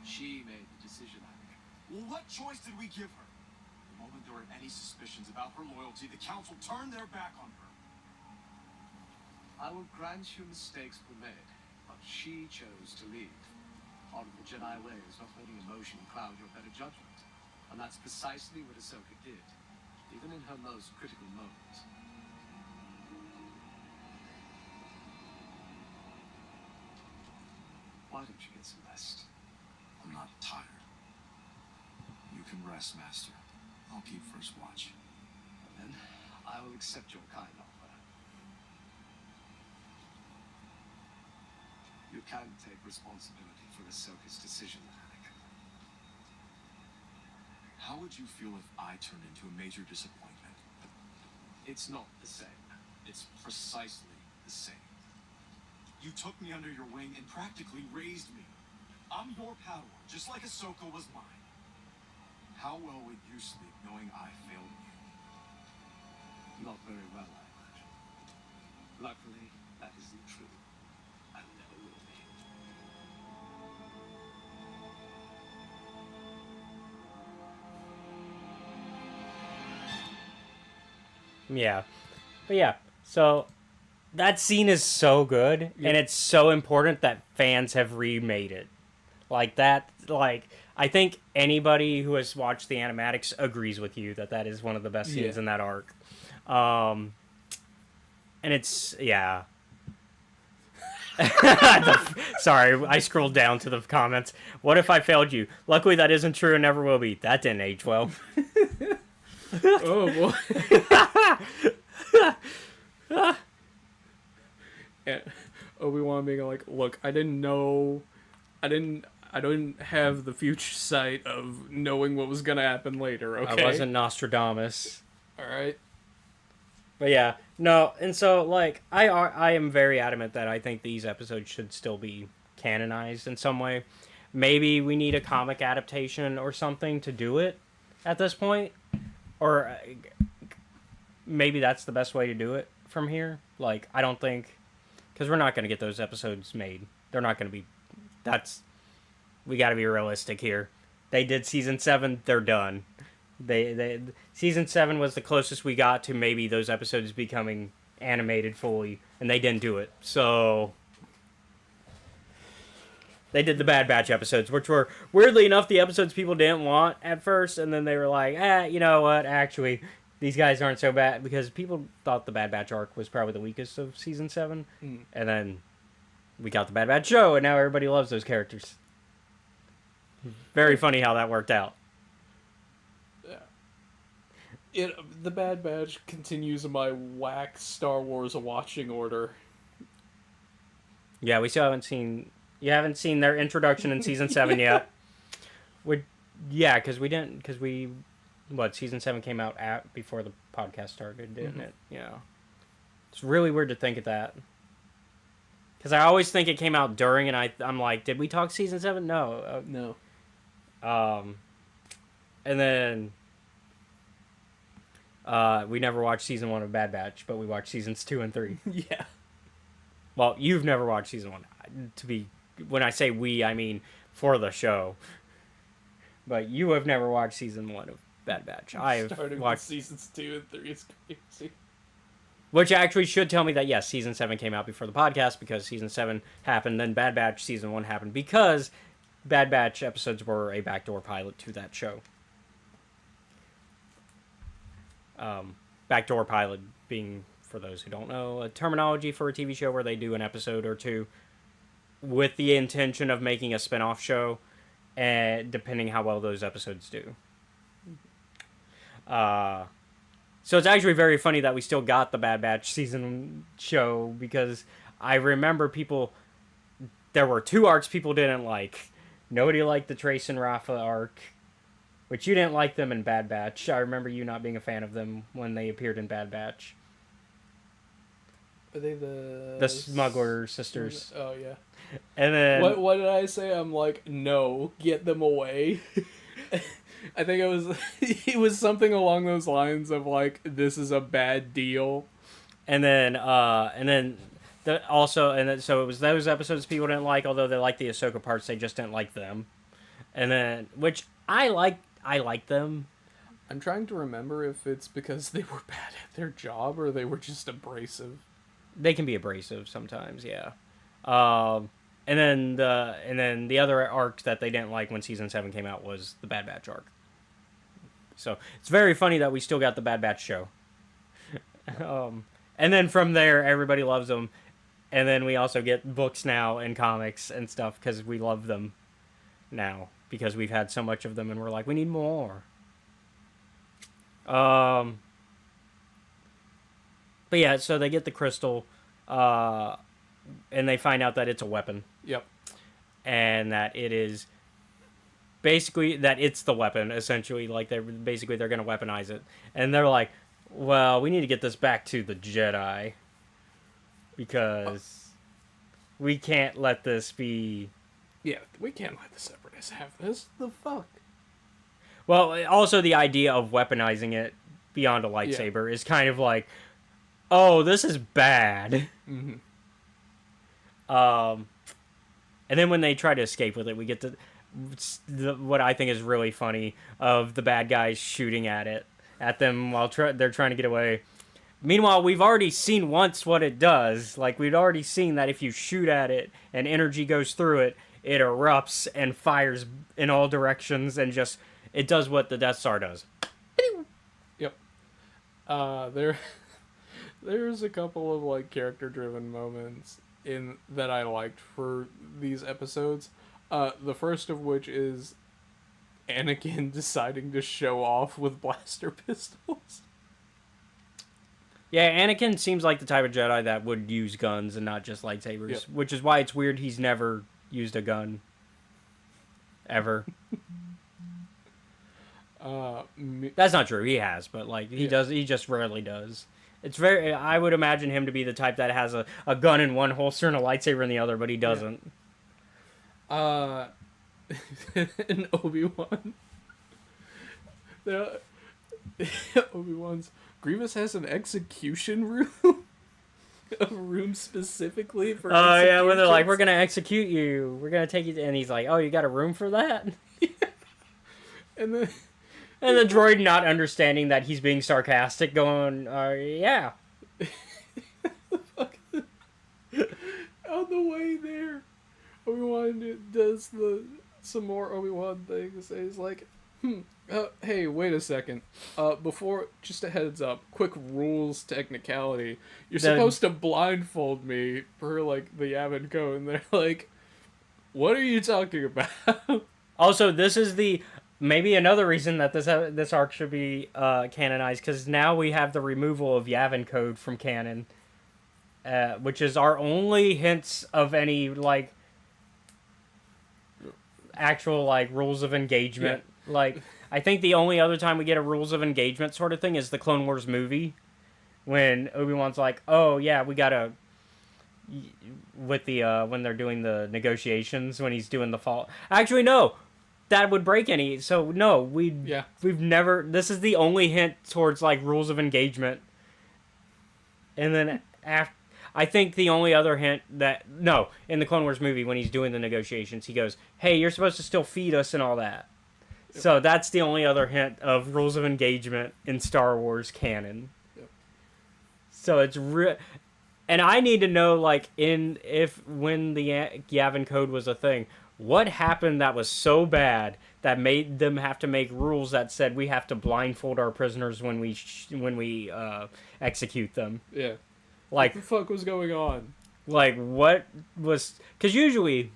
She made the decision, Anakin. Well, what choice did we give her? The moment there were any suspicions about her loyalty, the Council turned their back on her. I will grant you mistakes were made, but she chose to leave. Part of the Jedi way is not letting emotion cloud your better judgment. And that's precisely what Ahsoka did, even in her most critical moments. Why don't you get some rest? I'm not tired. You can rest, Master. I'll keep first watch. And then I will accept your kind offer. You can take responsibility for Ahsoka's decision, Anakin. How would you feel if I turned into a major disappointment? It's not the same. It's precisely the same. You took me under your wing and practically raised me. I'm your Padawan, just like Ahsoka was mine. How well would you sleep knowing I failed you? Not very well, I imagine. Luckily, that isn't true. And never will be. Yeah. But yeah, so that scene is so good, and it's so important that fans have remade it. Like that, like, I think anybody who has watched the animatics agrees with you that is one of the best scenes in that arc. And it's, yeah. Sorry, I scrolled down to the comments. What if I failed you? Luckily, that isn't true and never will be. That didn't age well. Oh, boy. And Obi-Wan being like, look, I didn't have the future sight of knowing what was going to happen later, okay? I wasn't Nostradamus. Alright. But yeah, no, and so like I am very adamant that I think these episodes should still be canonized in some way. Maybe we need a comic adaptation or something to do it at this point, or maybe that's the best way to do it from here. Like I don't think because we're not going to get those episodes made. They're not going to be. That's we got to be realistic here. They did season 7. They're done. They season 7 was the closest we got to maybe those episodes becoming animated fully, and they didn't do it. So they did the Bad Batch episodes, which were weirdly enough the episodes people didn't want at first, and then they were like, you know what? Actually, these guys aren't so bad because people thought the Bad Batch arc was probably the weakest of season 7, and then we got the Bad Batch show, and now everybody loves those characters. Very funny how that worked out. The Bad Batch continues my whack Star Wars watching order. Yeah, we still haven't seen. You haven't seen their introduction in season 7 yet. Because season 7 came out before the podcast started, didn't it? Yeah. It's really weird to think of that. Because I always think it came out during, and I'm like, did we talk season 7? No. No. And then we never watched season 1 of Bad Batch, but we watched seasons 2 and 3. Yeah. Well, you've never watched season 1. When I say we, I mean for the show. But you have never watched season 1 of Bad Batch. I've Starting watched with seasons 2 and 3 is crazy. Which actually should tell me that, yes, season 7 came out before the podcast because season 7 happened, then Bad Batch season 1 happened because Bad Batch episodes were a backdoor pilot to that show. Backdoor pilot being, for those who don't know, a terminology for a TV show where they do an episode or two with the intention of making a spin-off show, and depending how well those episodes do. So it's actually very funny that we still got the Bad Batch season show because I remember there were 2 arcs people didn't like. Nobody liked the Trace and Rafa arc, which you didn't like them in Bad Batch. I remember you not being a fan of them when they appeared in Bad Batch. Are they the... The Smuggler sisters. Oh, yeah. And then... What did I say? I'm like, no, get them away. I think it was something along those lines of like, this is a bad deal. So it was those episodes people didn't like, although they liked the Ahsoka parts, they just didn't like them. And then, which I like them. I'm trying to remember if it's because they were bad at their job or they were just abrasive. They can be abrasive sometimes, yeah. And then the other arc that they didn't like when season 7 came out was the Bad Batch arc. So it's very funny that we still got the Bad Batch show. And then from there, everybody loves them. And then we also get books now and comics and stuff because we love them now because we've had so much of them and we're like, we need more. But yeah, so they get the crystal, and they find out that it's a weapon. Yep. And that it is basically that it's the weapon, essentially. Like they're going to weaponize it. And they're like, well, we need to get this back to the Jedi because we can't let this be... Yeah, we can't let the Separatists have this. The fuck? Well, also the idea of weaponizing it beyond a lightsaber is kind of like, oh, this is bad. Mm-hmm. And then when they try to escape with it, we get what I think is really funny of the bad guys shooting at them while they're trying to get away. Meanwhile, we've already seen once what it does. Like, we'd already seen that if you shoot at it and energy goes through it, it erupts and fires in all directions and just... It does what the Death Star does. Yep. There's a couple of like character-driven moments that I liked for these episodes. The first of which is Anakin deciding to show off with blaster pistols. Yeah, Anakin seems like the type of Jedi that would use guns and not just lightsabers, Yep. which is why it's weird he's never used a gun. Ever. That's not true. He has, but like he does. He just rarely does. It's very. I would imagine him to be the type that has a gun in one holster and a lightsaber in the other, but he doesn't. In Obi-Wan, Obi-Wan's Grievous has an execution room, a room specifically for. Oh yeah, when they're like, executions. "We're gonna execute you. We're gonna take you," and he's like, "Oh, you got a room for that?" And then And the droid not understanding that he's being sarcastic, going, "Yeah." on the way there, Obi-Wan does some more Obi-Wan things. And he's like, hey, wait a second. Before, just a heads up, quick rules technicality. You're supposed to blindfold me for, like, the Yavin Code. And they're like, what are you talking about? Also, this is maybe another reason that this arc should be canonized, because now we have the removal of Yavin Code from canon, which is our only hints of any like actual like rules of engagement. Yeah. Like, I think the only other time we get a rules of engagement sort of thing is the Clone Wars movie, when Obi-Wan's like, "Oh yeah, we gotta." With the when they're doing the negotiations, when he's doing the fall. Actually, no. That would break any. So no, we've never. This is the only hint towards like rules of engagement. And then I think the only other hint in the Clone Wars movie, when he's doing the negotiations, he goes, "Hey, you're supposed to still feed us and all that." Yep. So that's the only other hint of rules of engagement in Star Wars canon. Yep. So it's and I need to know, like, when the Yavin Code was a thing, what happened that was so bad that made them have to make rules that said we have to blindfold our prisoners when we execute them? Yeah. Like, what the fuck was going on? Like, what was... Because usually,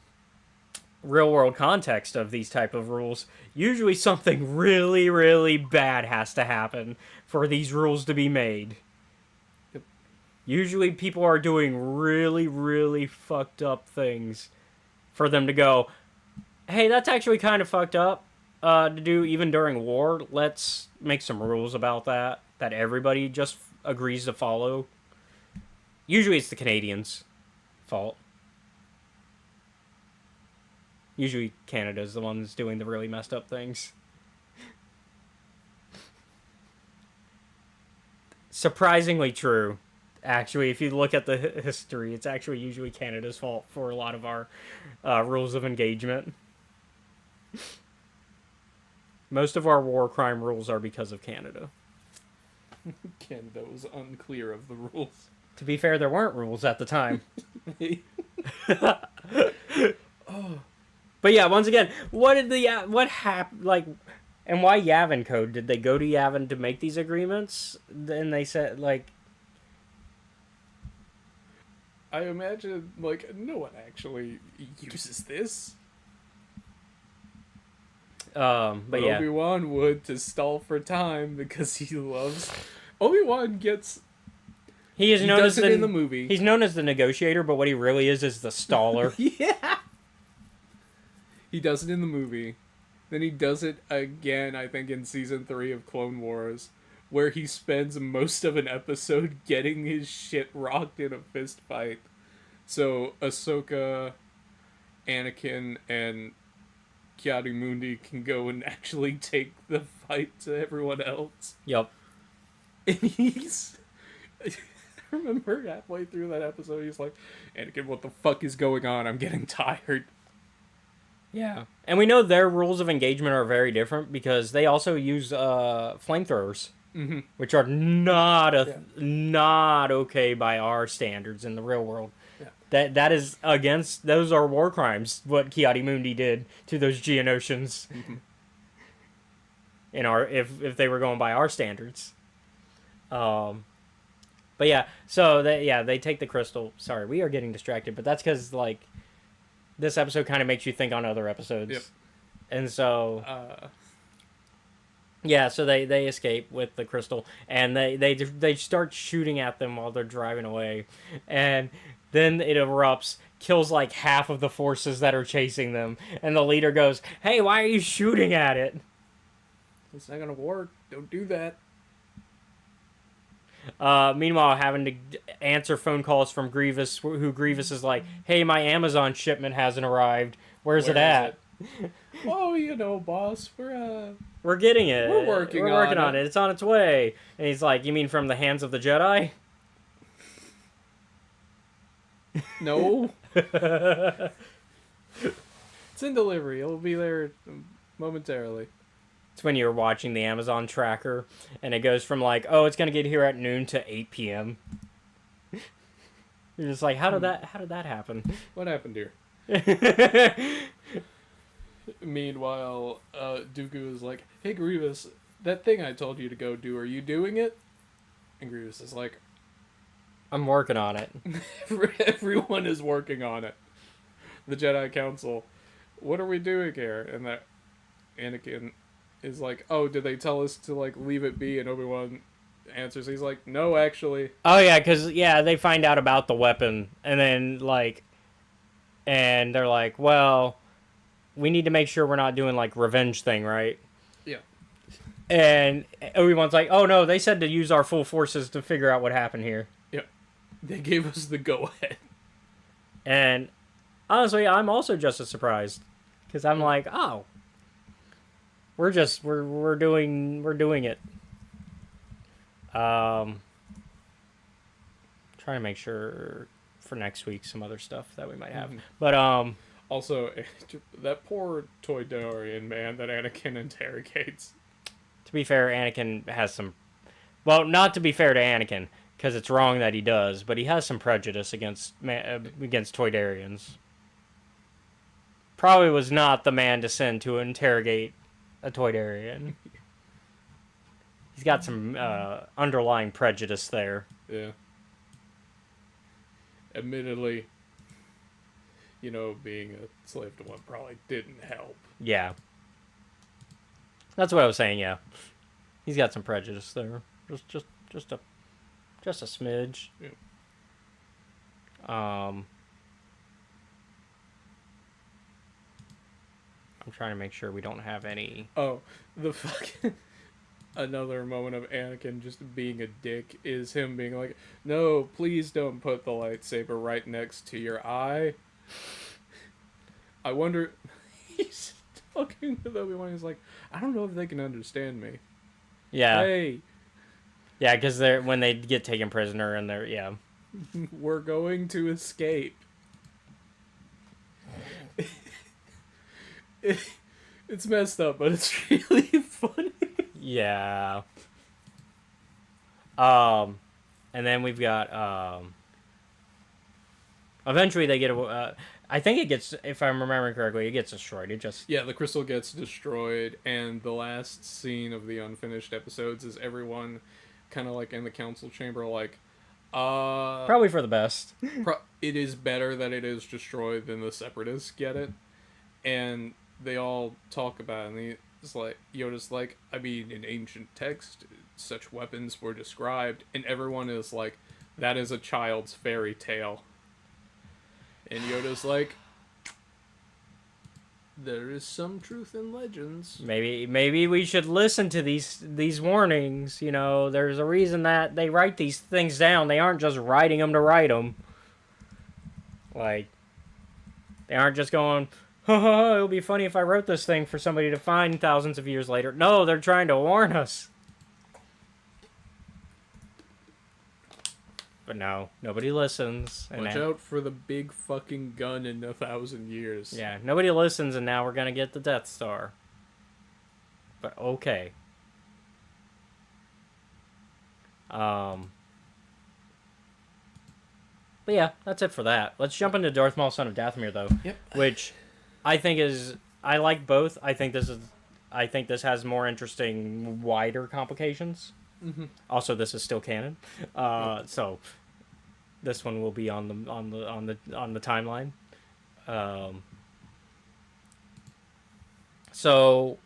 real-world context of these type of rules, usually something really, really bad has to happen for these rules to be made. Usually people are doing really, really fucked up things for them to go, "Hey, that's actually kind of fucked up to do even during war. Let's make some rules about that everybody just agrees to follow." Usually it's the Canadians' fault. Usually Canada's the ones doing the really messed up things. Surprisingly true. Actually, if you look at the history, it's actually usually Canada's fault for a lot of our rules of engagement. Most of our war crime rules are because of Canada. Canada was unclear of the rules. To be fair, there weren't rules at the time. But yeah, once again, what happened? Like, and why Yavin Code? Did they go to Yavin to make these agreements? Then they said, like... I imagine, like, no one actually uses this. But yeah. Obi-Wan would to stall for time because he loves... Obi-Wan gets... He does it in the movie. He's known as the negotiator, but what he really is the staller. Yeah! He does it in the movie. Then he does it again, I think, in Season 3 of Clone Wars, where he spends most of an episode getting his shit rocked in a fist fight. So Ahsoka, Anakin, and Ki-Adi-Mundi can go and actually take the fight to everyone else. Yep. And he's... I remember halfway through that episode, he's like, "Anakin, what the fuck is going on? I'm getting tired." Yeah. And we know their rules of engagement are very different because they also use flamethrowers, which are not okay by our standards in the real world. Yeah. That is against... Those are war crimes, what Ki-Adi-Mundi did to those Geonosians. If they were going by our standards. But yeah, so they take the crystal. Sorry, we are getting distracted, but that's because, like, this episode kind of makes you think on other episodes. Yep. And so... yeah, so they escape with the crystal, and they start shooting at them while they're driving away. And then it erupts, kills, like, half of the forces that are chasing them. And the leader goes, "Hey, why are you shooting at it?" It's not gonna work. Don't do that. Meanwhile, having to answer phone calls from Grievous, who Grievous is like, "Hey, my Amazon shipment hasn't arrived. Where's it Where is at? Oh, boss, We're getting it. We're working We're working on on it." it. It's on its way." And he's like, "You mean from the hands of the Jedi?" No. It's in delivery. It'll be there momentarily. It's when you're watching the Amazon tracker, and it goes from like, "Oh, it's gonna get here at noon" to 8 p.m. You're just like, how did that happen? What happened here? Meanwhile, Dooku is like, "Hey, Grievous, that thing I told you to go do, are you doing it?" And Grievous is like, I'm working on it. "Everyone is working on it. The Jedi Council. What are we doing here?" And that Anakin is like, "Oh, did they tell us to like leave it be?" And Obi-Wan answers, he's like, "No, actually." Oh yeah, because they find out about the weapon, and then and they're like, "Well, we need to make sure we're not doing like revenge thing, right?" Yeah. And Obi-Wan's like, "Oh no, they said to use our full forces to figure out what happened here." Yep. They gave us the go-ahead. And honestly, I'm also just as surprised, because I'm like, "Oh, we're doing it." Trying to make sure for next week some other stuff that we might have, but Also, that poor Toydorian man that Anakin interrogates. to be fair, Anakin has some. Well, not to be fair to Anakin, because it's wrong that he does, but he has some prejudice against Toydarians. Probably was not the man to send to interrogate a Toydarian. He's got some underlying prejudice there. Yeah. Admittedly, being a slave to one probably didn't help. Yeah. That's what I was saying, yeah. He's got some prejudice there. Just a smidge. Yeah. I'm trying to make sure we don't have any. Oh, the fucking another moment of Anakin just being a dick is him being like, "No, please don't put the lightsaber right next to your eye." I wonder. He's talking with Obi-Wan. He's like, "I don't know if they can understand me." Yeah. Hey, Yeah, because when they get taken prisoner and they're we're going to escape. It's messed up, but it's really funny. Yeah. And then we've got eventually they get I think it gets, if I'm remembering correctly, it gets destroyed. It just Yeah, the crystal gets destroyed, and the last scene of the unfinished episodes is everyone kind of like in the council chamber, like, probably for the best. it is better that it is destroyed than the separatists get it, and they all talk about it, and Yoda's like, I mean, in ancient text, such weapons were described, and everyone is like, that is a child's fairy tale. And Yoda's like, there is some truth in legends. Maybe we should listen to these warnings. There's a reason that they write these things down. They aren't just writing them to write them. Like, they aren't just going, "Ha, it'll be funny if I wrote this thing for somebody to find thousands of years later." No, they're trying to warn us. But no, nobody listens. Watch out for the big fucking gun in 1,000 years. Yeah, nobody listens, and now we're gonna get the Death Star. But okay. But yeah, that's it for that. Let's jump into Darth Maul, Son of Dathomir, though. Yep. Which I think I like both. I think this has more interesting, wider complications. Mm-hmm. Also, this is still canon, so this one will be on the timeline. So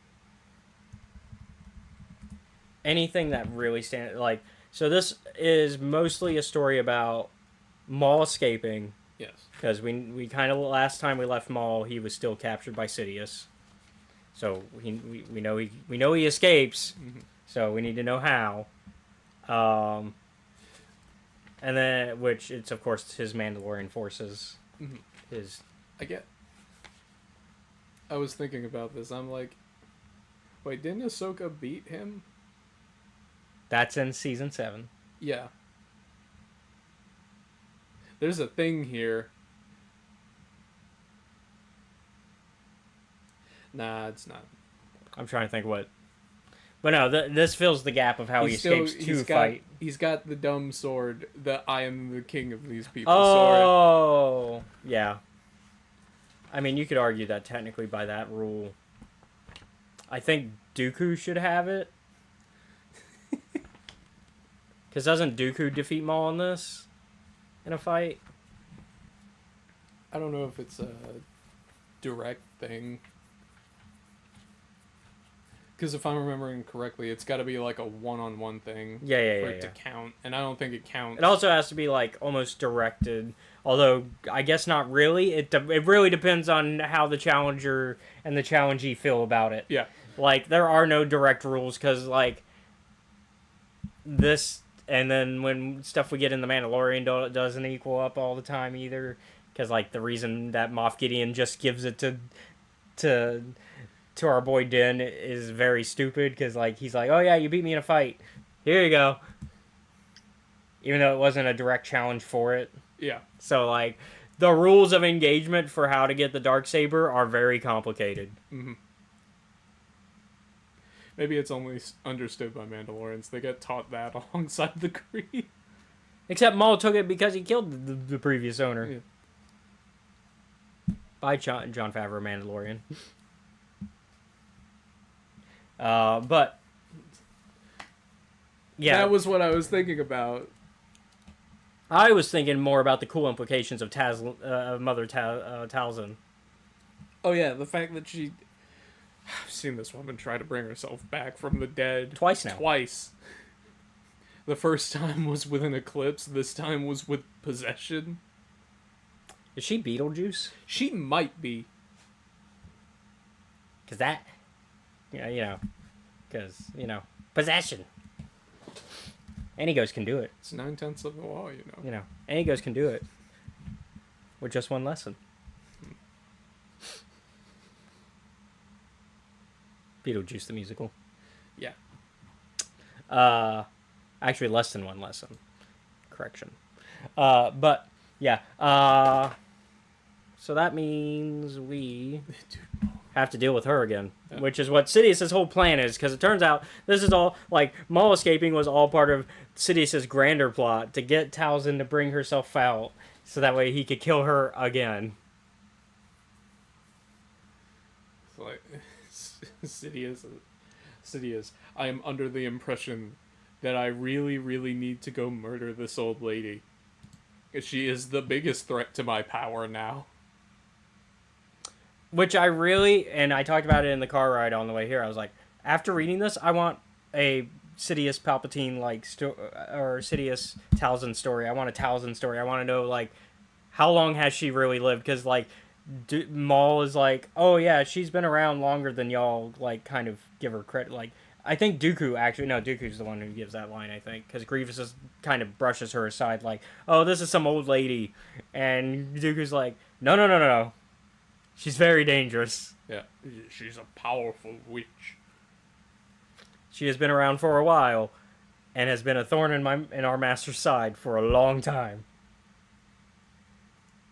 anything that really so this is mostly a story about Maul escaping. Yes. Because we kind of, last time we left Maul, he was still captured by Sidious. So we know he escapes. Mm-hmm. So we need to know how. And then, which it's of course his Mandalorian forces. Mhm. His I was thinking about this. I'm like, wait, didn't Ahsoka beat him? that's in season 7. Yeah. There's a thing here. Nah, it's not. I'm trying to think what. But no, this fills the gap of how he escapes to fight. He's got the dumb sword, the I am the king of these people sword. Oh, yeah. I mean, you could argue that technically by that rule. I think Dooku should have it. Because doesn't Dooku defeat Maul in this? In a fight? I don't know if it's a direct thing. Because if I'm remembering correctly, it's got to be like a one-on-one thing Yeah, for it to count. And I don't think it counts. It also has to be like almost directed, although I guess not really. It really depends on how the challenger and the challengee feel about it. Yeah. Like there are no direct rules because like this, and then when stuff we get in the Mandalorian doesn't equal up all the time either, because like the reason that Moff Gideon just gives it to our boy Din is very stupid because like he's like, oh yeah, you beat me in a fight, here you go, even though it wasn't a direct challenge for it. Yeah. So like the rules of engagement for how to get the Darksaber are very complicated. Mm-hmm. Maybe it's only understood by Mandalorians. They get taught that alongside the Kree. Except Maul took it because he killed the previous owner. Yeah. By John Favreau, Mandalorian. But yeah, That was what I was thinking about. I was thinking more about the cool implications of Mother Talzin. Oh yeah, the fact that I've seen this woman try to bring herself back from the dead. Twice now. Twice. The first time was with an eclipse, this time was with possession. Is she Beetlejuice? She might be. Because that, possession. Any ghost can do it. It's 9/10 of the law, You know, any ghost can do it. With just one lesson. Beetlejuice the musical. Yeah. Actually, less than one lesson. Correction. But yeah. So that means we have to deal with her again, which is what Sidious's whole plan is. Because it turns out this is all like Maul escaping was all part of Sidious's grander plot to get Talzin to bring herself out, so that way he could kill her again. It's like Sidious, I am under the impression that I really, really need to go murder this old lady. She is the biggest threat to my power now. Which I really, and I talked about it in the car ride on the way here, I was like, after reading this, I want a Sidious Palpatine, or Sidious Talzin story. I want a Talzin story. I want to know, like, how long has she really lived? Because, like, Maul is like, oh yeah, she's been around longer than y'all, like, kind of give her credit. Like, I think Dooku's the one who gives that line, I think, because Grievous just kind of brushes her aside, like, oh, this is some old lady, and Dooku's like, no, she's very dangerous. Yeah, she's a powerful witch. She has been around for a while, and has been a thorn in our master's side for a long time.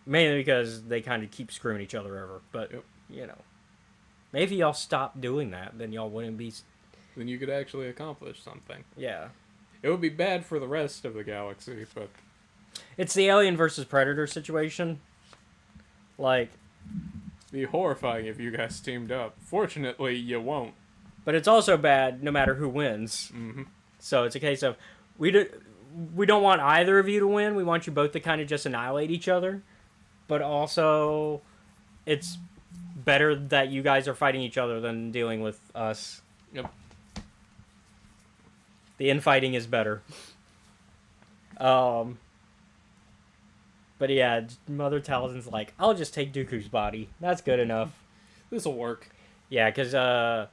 Mainly because they kind of keep screwing each other over. But, maybe y'all stop doing that, then y'all wouldn't be... Then you could actually accomplish something. Yeah. It would be bad for the rest of the galaxy, but... It's the Alien versus Predator situation. Like... It'd be horrifying if you guys teamed up. Fortunately, you won't. But it's also bad no matter who wins. Mm-hmm. So it's a case of... We don't want either of you to win. We want you both to kind of just annihilate each other. But also, it's better that you guys are fighting each other than dealing with us. Yep. The infighting is better. But yeah, Mother Talzin's like, I'll just take Dooku's body. That's good enough. This'll work. Yeah, because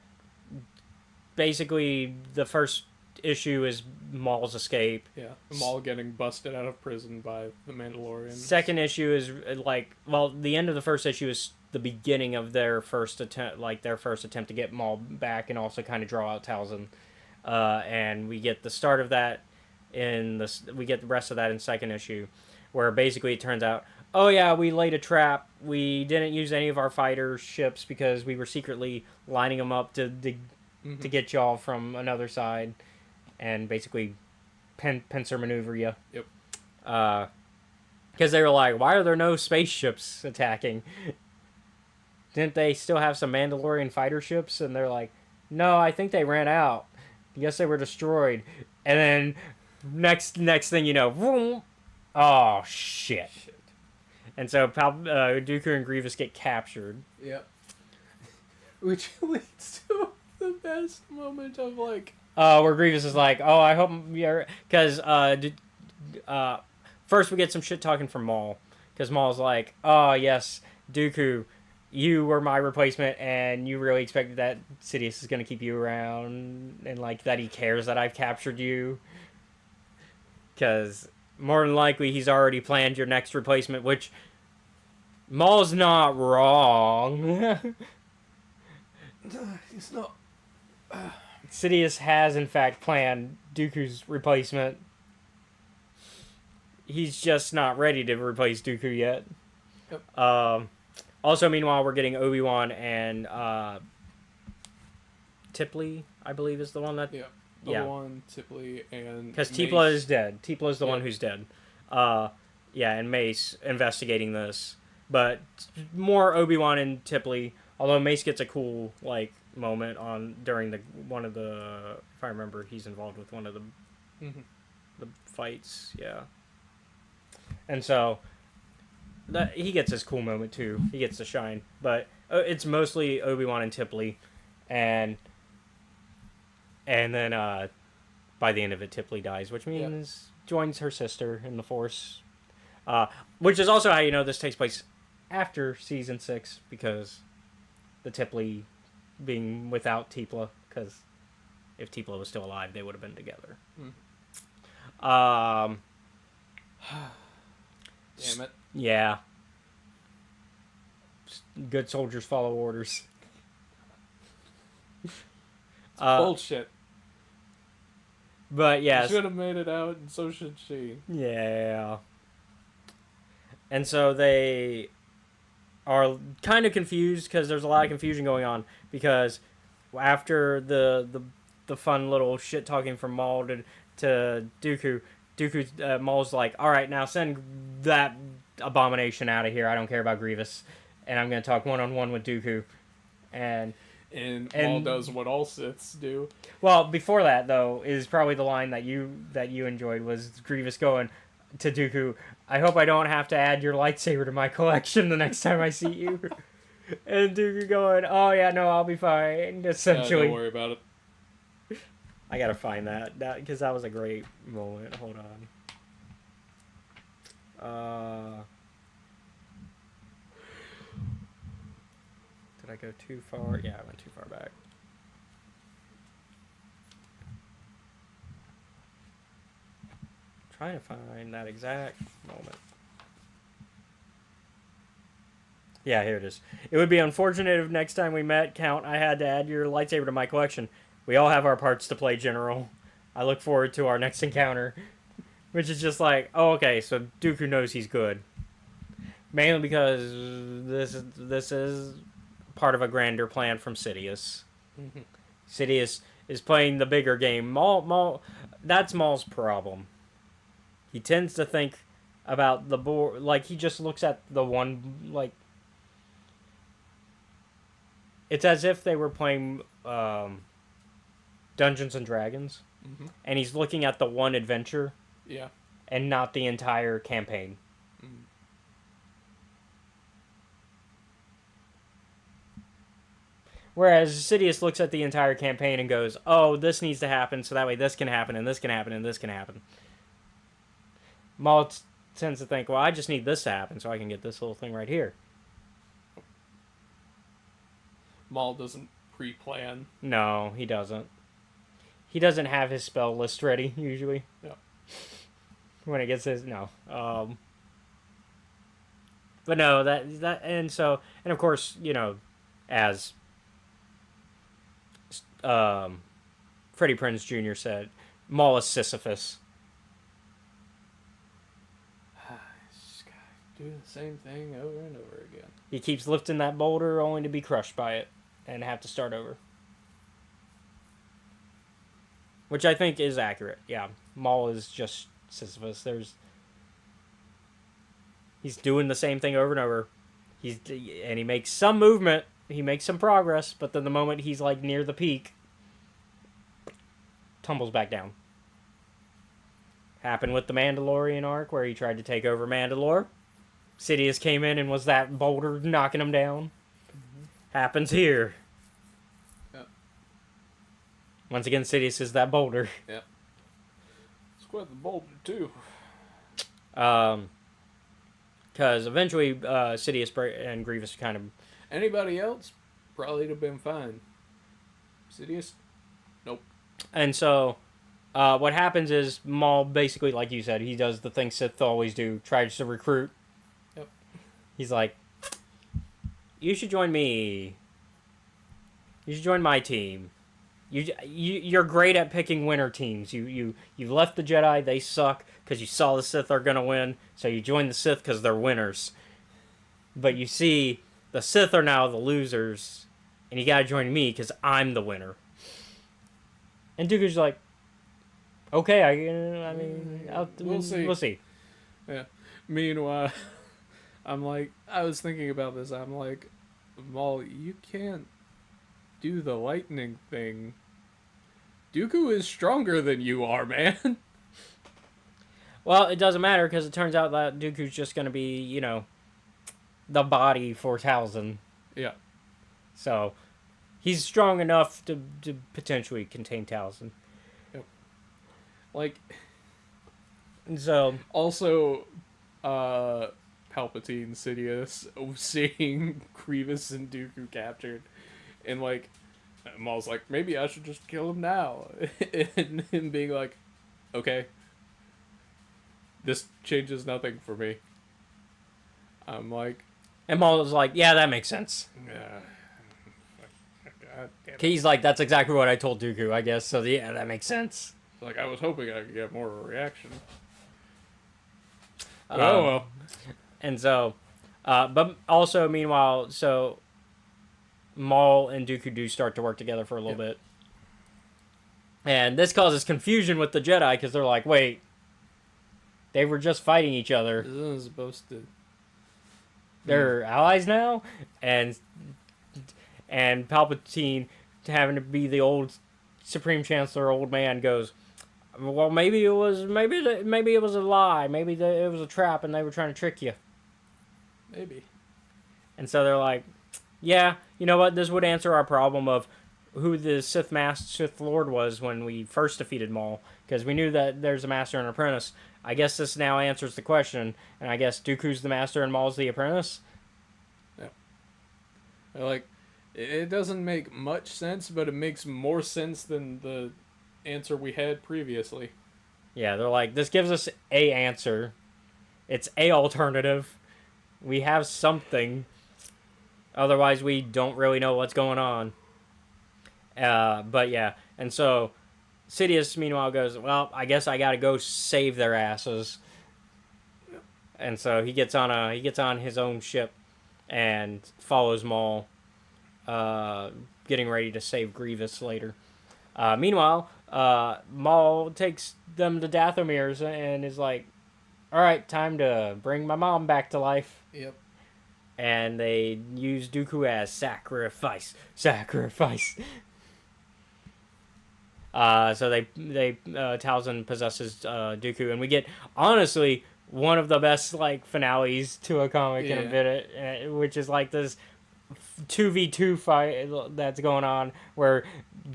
basically the first issue is Maul's escape. Yeah, Maul getting busted out of prison by the Mandalorian. Second issue is the end of the first issue is the beginning of their first attempt, to get Maul back and also kind of draw out Talzin. And we get the start of that we get the rest of that in second issue, where basically it turns out, oh yeah, we laid a trap. We didn't use any of our fighter ships because we were secretly lining them up to get y'all from another side, and basically pincer maneuver you. Yep. Because they were like, why are there no spaceships attacking? Didn't they still have some Mandalorian fighter ships? And they're like, no, I think they ran out. I guess they were destroyed. And then next thing you know, vroom, oh shit. And so Dooku and Grievous get captured. Yep. Which leads to the best moment of like. Where Grievous is like, oh, I hope you're, because first we get some shit talking from Maul, because Maul's like, oh yes, Dooku, you were my replacement, and you really expected that Sidious is gonna keep you around, and like that he cares that I've captured you, because more than likely he's already planned your next replacement, which Maul's not wrong. He's not. Sidious has in fact planned Dooku's replacement. He's just not ready to replace Dooku yet. Yep. Also, meanwhile, we're getting Obi-Wan and Tipley, I believe, is the one that... Yeah. Yeah. Obi-Wan, Tipley, and... Because Tipla is dead. Tipla is the one who's dead. And Mace investigating this. But more Obi-Wan and Tipley, although Mace gets a cool, moment during one of the... If I remember, he's involved with one of the fights, yeah. And so... he gets his cool moment too. He gets to shine, but it's mostly Obi-Wan and Tipley, and then by the end of it, Tipley dies, which means joins her sister in the Force, which is also how you know this takes place after season 6, because the Tipley being without Tipla, because if Tipla was still alive, they would have been together. Damn it. Yeah. Good soldiers follow orders. Bullshit. But yes. She should have made it out, and so should she. Yeah. And so they are kind of confused, because there's a lot of confusion going on, because after the fun little shit talking from Maul to Dooku, Maul's like, all right, now send that abomination out of here. I don't care about Grievous, and I'm gonna talk one-on-one with Dooku. And Maul does what all Siths do. Well, before that though is probably the line that you enjoyed, was Grievous going to Dooku, I hope I don't have to add your lightsaber to my collection the next time I see you. And Dooku going, oh yeah, no, I'll be fine. Essentially, don't worry about it. I gotta find that because that was a great moment. Hold on. Did I go too far? Yeah, I went too far back. Trying to find that exact moment. Yeah, here it is. It would be unfortunate if next time we met, Count, I had to add your lightsaber to my collection. We all have our parts to play, General. I look forward to our next encounter. Which is just like, oh, okay, so Dooku knows he's good. Mainly because this is part of a grander plan from Sidious. Sidious is playing the bigger game. Maul, that's Maul's problem. He tends to think about the board, he just looks at the one, it's as if they were playing Dungeons and Dragons, and he's looking at the one adventure, and not the entire campaign. Whereas Sidious looks at the entire campaign and goes, oh, this needs to happen, so that way this can happen, and this can happen, and this can happen. Maul tends to think, well, I just need this to happen, so I can get this little thing right here. Maul doesn't pre-plan. No, he doesn't. he doesn't have his spell list ready usually. Yeah. When it gets his no. But no, and of course, as Freddie Prinze Jr. said, Maul is Sisyphus. Just gotta do the same thing over and over again. He keeps lifting that boulder only to be crushed by it and have to start over. Which I think is accurate. Yeah, Maul is just Sisyphus. He's doing the same thing over and over. And he makes some movement. He makes some progress, but then the moment he's like near the peak, tumbles back down. Happened with the Mandalorian arc where he tried to take over Mandalore. Sidious came in and was that boulder knocking him down. Mm-hmm. Happens here. Yep. Once again, Sidious is that boulder. Yep. It's quite the boulder too. Because eventually Sidious and Grievous kind of... Anybody else probably would have been fine. Sidious? Nope. And so what happens is Maul basically, like you said, he does the thing Sith always do, tries to recruit. Yep. He's like, you should join me. You should join my team. You're great at picking winner teams. You left the Jedi, they suck, because you saw the Sith are going to win, so you join the Sith because they're winners. But you see, the Sith are now the losers, and you got to join me because I'm the winner. And Dooku's like, okay, I mean, we'll see. We'll see. Yeah. Meanwhile, I was thinking about this. I'm like, Maul, you can't do the lightning thing. Dooku is stronger than you are, man. Well, it doesn't matter because it turns out that Dooku's just going to be, the body for Talzin. Yeah. So, he's strong enough to potentially contain Talzin. Yep. Like, so... Also, Palpatine, Sidious, seeing Grievous and Dooku captured, and, like, Maul's like, maybe I should just kill him now. And him being like, okay. This changes nothing for me. I'm like... And Maul's like, yeah, that makes sense. Yeah. God damn it. He's like, that's exactly what I told Dooku, I guess. So, yeah, that makes sense. Like, I was hoping I could get more of a reaction. Oh, well. And so, but also, meanwhile, so Maul and Dooku do start to work together for a little bit. And this causes confusion with the Jedi because they're like, wait, they were just fighting each other. Isn't it supposed to... They're allies now? And Palpatine, having to be the old Supreme Chancellor, old man, goes, well, maybe it was a lie. Maybe it was a trap and they were trying to trick you. Maybe. And so they're like, yeah, you know what? This would answer our problem of who the Sith Lord was when we first defeated Maul. Because we knew that there's a master and an apprentice. I guess this now answers the question. And I guess Dooku's the master and Maul's the apprentice? Yeah. Like, it doesn't make much sense, but it makes more sense than the answer we had previously. Yeah, they're like, this gives us a answer. It's a alternative. We have something. Otherwise, we don't really know what's going on. But yeah, and so Sidious, meanwhile, goes, well, I guess I gotta go save their asses. And so he gets on his own ship and follows Maul, getting ready to save Grievous later. Meanwhile, Maul takes them to Dathomir's and is like, all right, time to bring my mom back to life. Yep. And they use Dooku as sacrifice. So Talzin possesses Dooku, and we get, honestly, one of the best finales to a comic in a bit, which is like this 2v2 fight that's going on where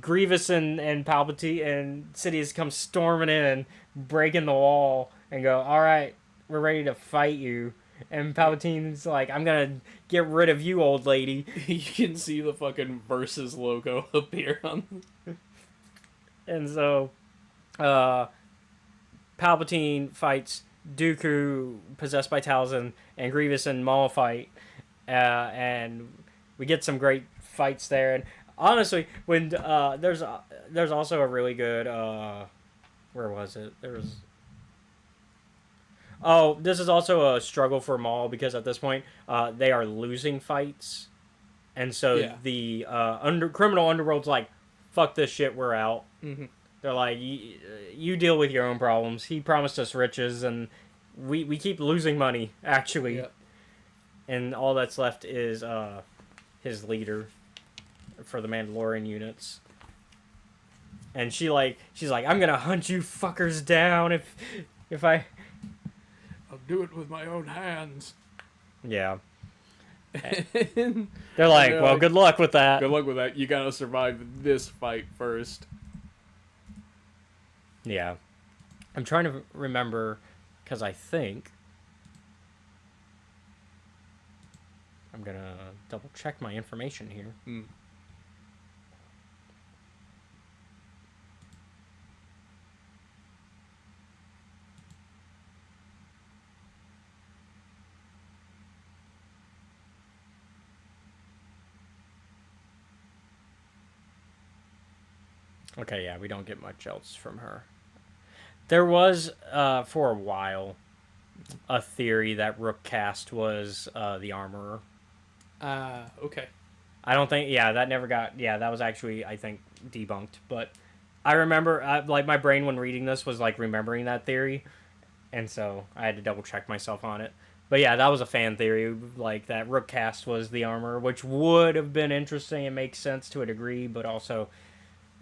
Grievous and Palpatine and Sidious come storming in, breaking the wall, and go, all right, we're ready to fight you. And Palpatine's like, I'm gonna get rid of you, old lady. You can see the fucking Versus logo appear on... And so, Palpatine fights Dooku possessed by Talzin, and Grievous and Maul fight, and we get some great fights there. And honestly, when there's also a really good where was it? There was. Oh, this is also a struggle for Maul because at this point, they are losing fights, and so Yeah. the criminal underworld's like, "Fuck this shit, we're out." Mhm. They're like, "You deal with your own problems." He promised us riches, and we keep losing money actually, Yeah. and all that's left is his leader for the Mandalorian units. And she's like, "I'm gonna hunt you fuckers down if I." I'll do it with my own hands. Yeah. And They're like, they're "Well, like, good luck with that." good luck with that. You gotta survive this fight first. Yeah. I'm trying to remember, because I think I'm gonna double check my information here. Mm. Okay, yeah, we don't get much else from her. There was, for a while, a theory that Rook Cast was the armorer. Okay. I don't think, yeah, that never got, yeah, that was actually, I think, debunked. But I remember, like, my brain when reading this was, like, remembering that theory. And so I had to double check myself on it. But yeah, that was a fan theory, like, that Rook Cast was the armorer, which would have been interesting and makes sense to a degree, but also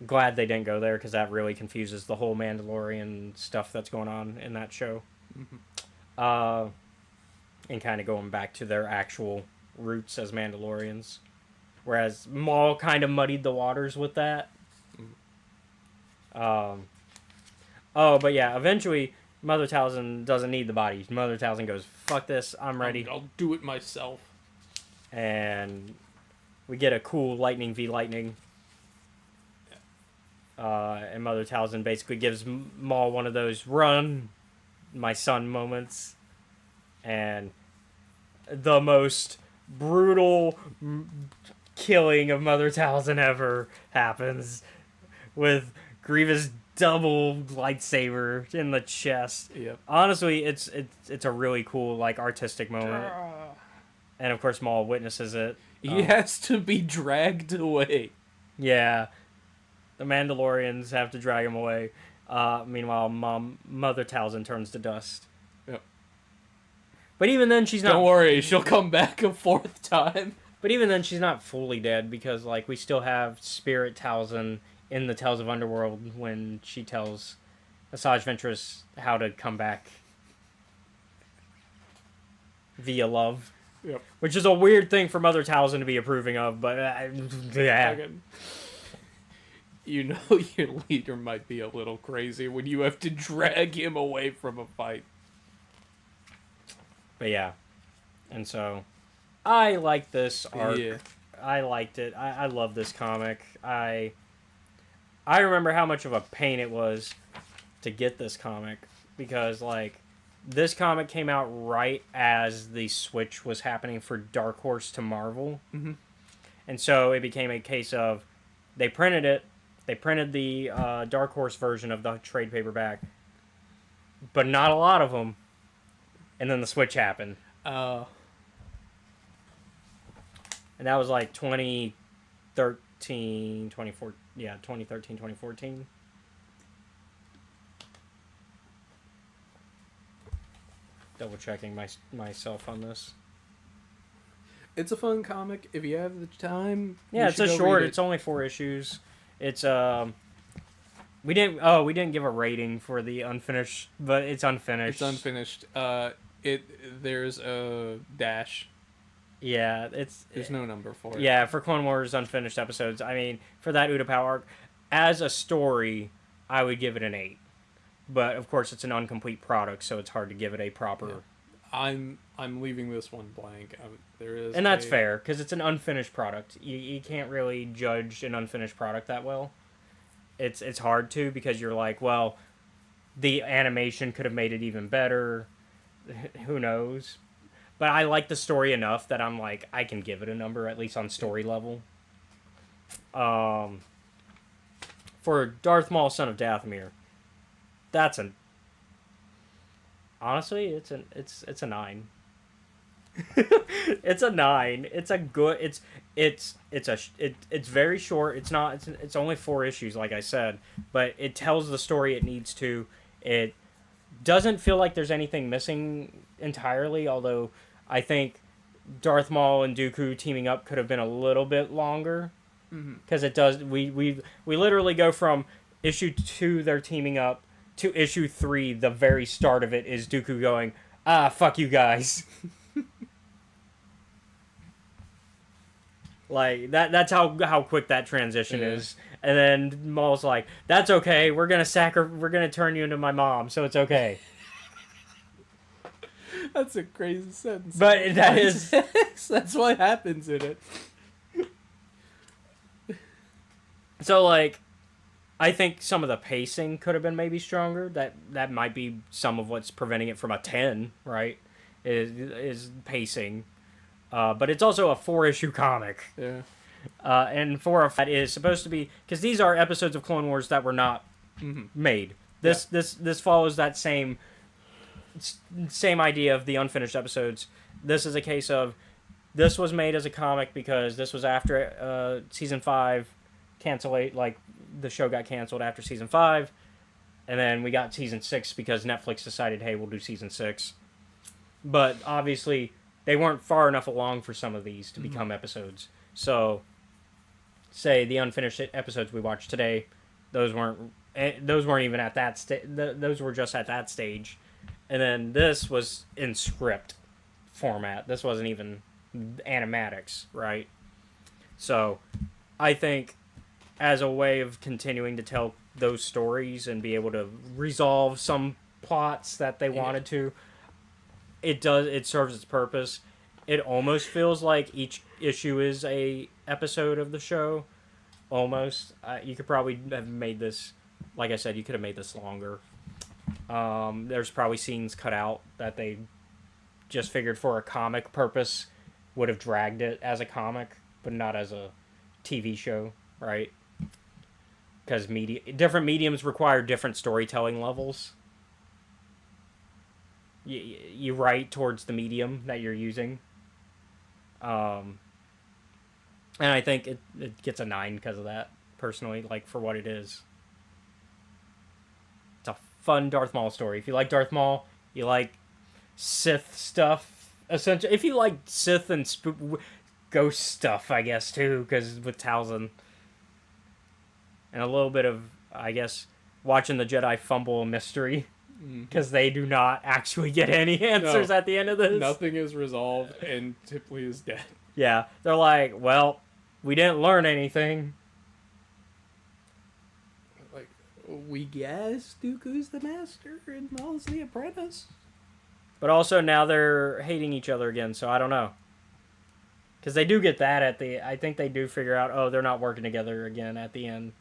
glad they didn't go there because that really confuses the whole Mandalorian stuff that's going on in that show. And kind of going back to their actual roots as Mandalorians. Whereas Maul kind of muddied the waters with that. Oh, but yeah, eventually Mother Talzin doesn't need the body. Mother Talzin goes, "Fuck this, I'm ready." I'll do it myself. And we get a cool Lightning v Lightning. And Mother Talzin basically gives Maul one of those "run, my son" moments. And the most brutal killing of Mother Talzin ever happens with Grievous double lightsaber in the chest. Yep. Honestly, it's a really cool, like, artistic moment. And of course Maul witnesses it. He has to be dragged away. Yeah. The Mandalorians have to drag him away. Meanwhile, Mother Talzin turns to dust. Yep. But even then, she's not. Don't worry, she'll come back a fourth time. But even then, she's not fully dead because, like, we still have Spirit Talzin in the Tales of Underworld when she tells Asajj Ventress how to come back via love. Yep. Which is a weird thing for Mother Talzin to be approving of, but yeah. Fucking- You know your leader might be a little crazy when you have to drag him away from a fight. But yeah. And so, I like this arc. Yeah. I liked it. I love this comic. I remember how much of a pain it was to get this comic because, like, this comic came out right as the switch was happening for Dark Horse to Marvel. Mm-hmm. And so it became a case of they printed it. They printed the Dark Horse version of the trade paperback, but not a lot of them. And then the switch happened. And that was like 2013, 2014. Yeah, 2013, 2014. Double checking myself on this. It's a fun comic if you have the time. Yeah, you it's a should go short. read it. It's only 4 issues. It's we didn't give a rating for the unfinished, but it's unfinished. It's unfinished. There's a dash. Yeah, There's no number for it. Yeah, for Clone Wars unfinished episodes. I mean, for that Utapau arc, as a story, I would give it an 8. But of course, it's an incomplete product, so it's hard to give it a proper. Yeah. I'm leaving this one blank. There is, And that's fair because it's an unfinished product. You can't really judge an unfinished product that well. it's hard to, because you're like, well, the animation could have made it even better. Who knows? But I like the story enough that I'm like, I can give it a number, at least on story level. For Darth Maul, Son of Dathomir, that's an honestly, it's a 9. It's a 9. It's a good. It's very short. It's only 4 issues, like I said, but it tells the story it needs to. It doesn't feel like there's anything missing entirely, although I think Darth Maul and Dooku teaming up could have been a little bit longer, because it does. We literally go from issue 2, they're teaming up, to issue 3, the very start of it is Dooku going, fuck you guys. Like that's how quick that transition is. And then Maul's like, that's okay, we're gonna turn you into my mom, so it's okay. That's a crazy sentence. But that is that's what happens in it. so, like, I think some of the pacing could have been maybe stronger. That might be some of what's preventing it from a 10, right? Is pacing. But it's also a 4-issue comic. Yeah. And that is supposed to be, because these are episodes of Clone Wars that were not made. This follows that same idea of the unfinished episodes. This is a case of, this was made as a comic because this was after season 5 cancellate, like the show got canceled after season 5, and then we got season 6 because Netflix decided, hey, we'll do season 6. But obviously they weren't far enough along for some of these to become episodes. So, say the unfinished episodes we watched today, those weren't even at that stage. Those were just at that stage, and then this was in script format. This wasn't even animatics, right? So, I think as a way of continuing to tell those stories and be able to resolve some plots that they wanted to, it serves its purpose. It almost feels like each issue is a episode of the show. Almost. You could probably have made this, like I said, you could have made this longer. There's probably scenes cut out that they just figured for a comic purpose would have dragged it as a comic, but not as a TV show, right? Because different mediums require different storytelling levels. You write towards the medium that you're using. And I think it gets a 9 because of that, personally, like, for what it is. It's a fun Darth Maul story. If you like Darth Maul, you like Sith stuff, essentially. If you like Sith and ghost stuff, I guess, too, because with Talzin. And a little bit of, I guess, watching the Jedi fumble a mystery. Because they do not actually get any answers at the end of this. Nothing is resolved, and Tipley is dead. Yeah, they're like, well, we didn't learn anything. Like, we guess Dooku's the master and Maul's the apprentice. But also now they're hating each other again, so I don't know. Because they do get that I think they do figure out, oh, they're not working together again at the end.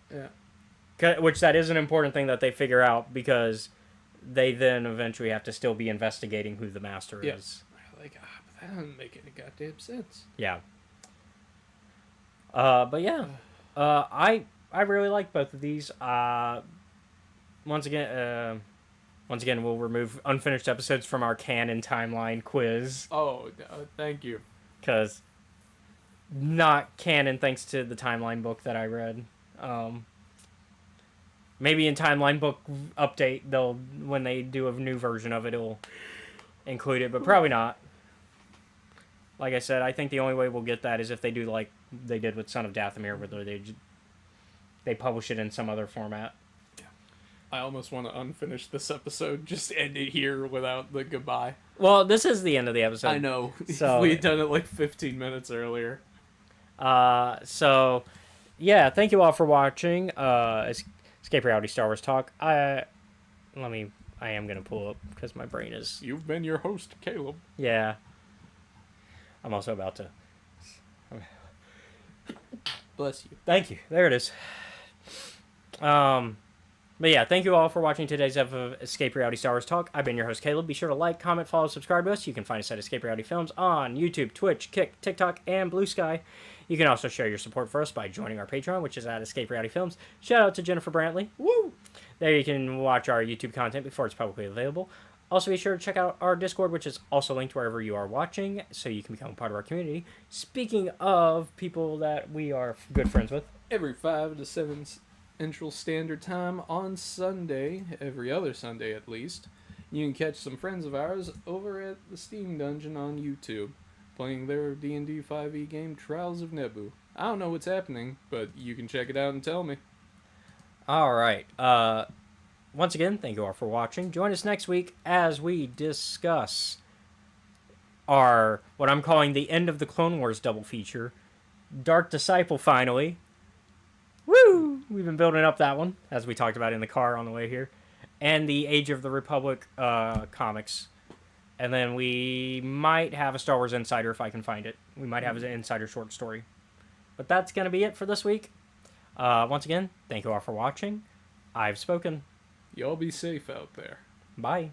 Yeah. Which that is an important thing that they figure out, because they then eventually have to still be investigating who the master is. Like, but that doesn't make any goddamn sense. Yeah. But yeah, I really like both of these. Once again, we'll remove unfinished episodes from our canon timeline quiz. Oh, thank you. Because not canon thanks to the timeline book that I read. Maybe in timeline book update, when they do a new version of it, it'll include it, but probably not. Like I said, I think the only way we'll get that is if they do like they did with Son of Dathomir, where they publish it in some other format. Yeah. I almost want to unfinish this episode, just end it here without the goodbye. Well, this is the end of the episode. I know. So we had done it like 15 minutes earlier. So, yeah, thank you all for watching. Escape Reality Star Wars Talk. I am gonna pull up because my brain is. You've been your host, Caleb. Yeah. I'm also about to. Bless you. Thank you. There it is. But yeah, thank you all for watching today's episode of Escape Reality Star Wars Talk. I've been your host, Caleb. Be sure to like, comment, follow, subscribe to us. You can find us at Escape Reality Films on YouTube, Twitch, Kick, TikTok, and Blue Sky. You can also show your support for us by joining our Patreon, which is at Escape Reality Films. Shout out to Jennifer Brantley. Woo! There you can watch our YouTube content before it's publicly available. Also, be sure to check out our Discord, which is also linked wherever you are watching, so you can become part of our community. Speaking of people that we are good friends with. Every 5 to 7 Central Standard Time on Sunday, every other Sunday at least, you can catch some friends of ours over at the Steam Dungeon on YouTube, playing their D&D 5e game Trials of Nebu. I don't know what's happening, but you can check it out and tell me. Alright, once again, thank you all for watching. Join us next week as we discuss our, what I'm calling the end of the Clone Wars double feature, Dark Disciple finally. Woo! We've been building up that one, as we talked about in the car on the way here. And the Age of the Republic comics. And then we might have a Star Wars Insider if I can find it. We might have an Insider short story. But that's going to be it for this week. Once again, thank you all for watching. I've spoken. Y'all be safe out there. Bye.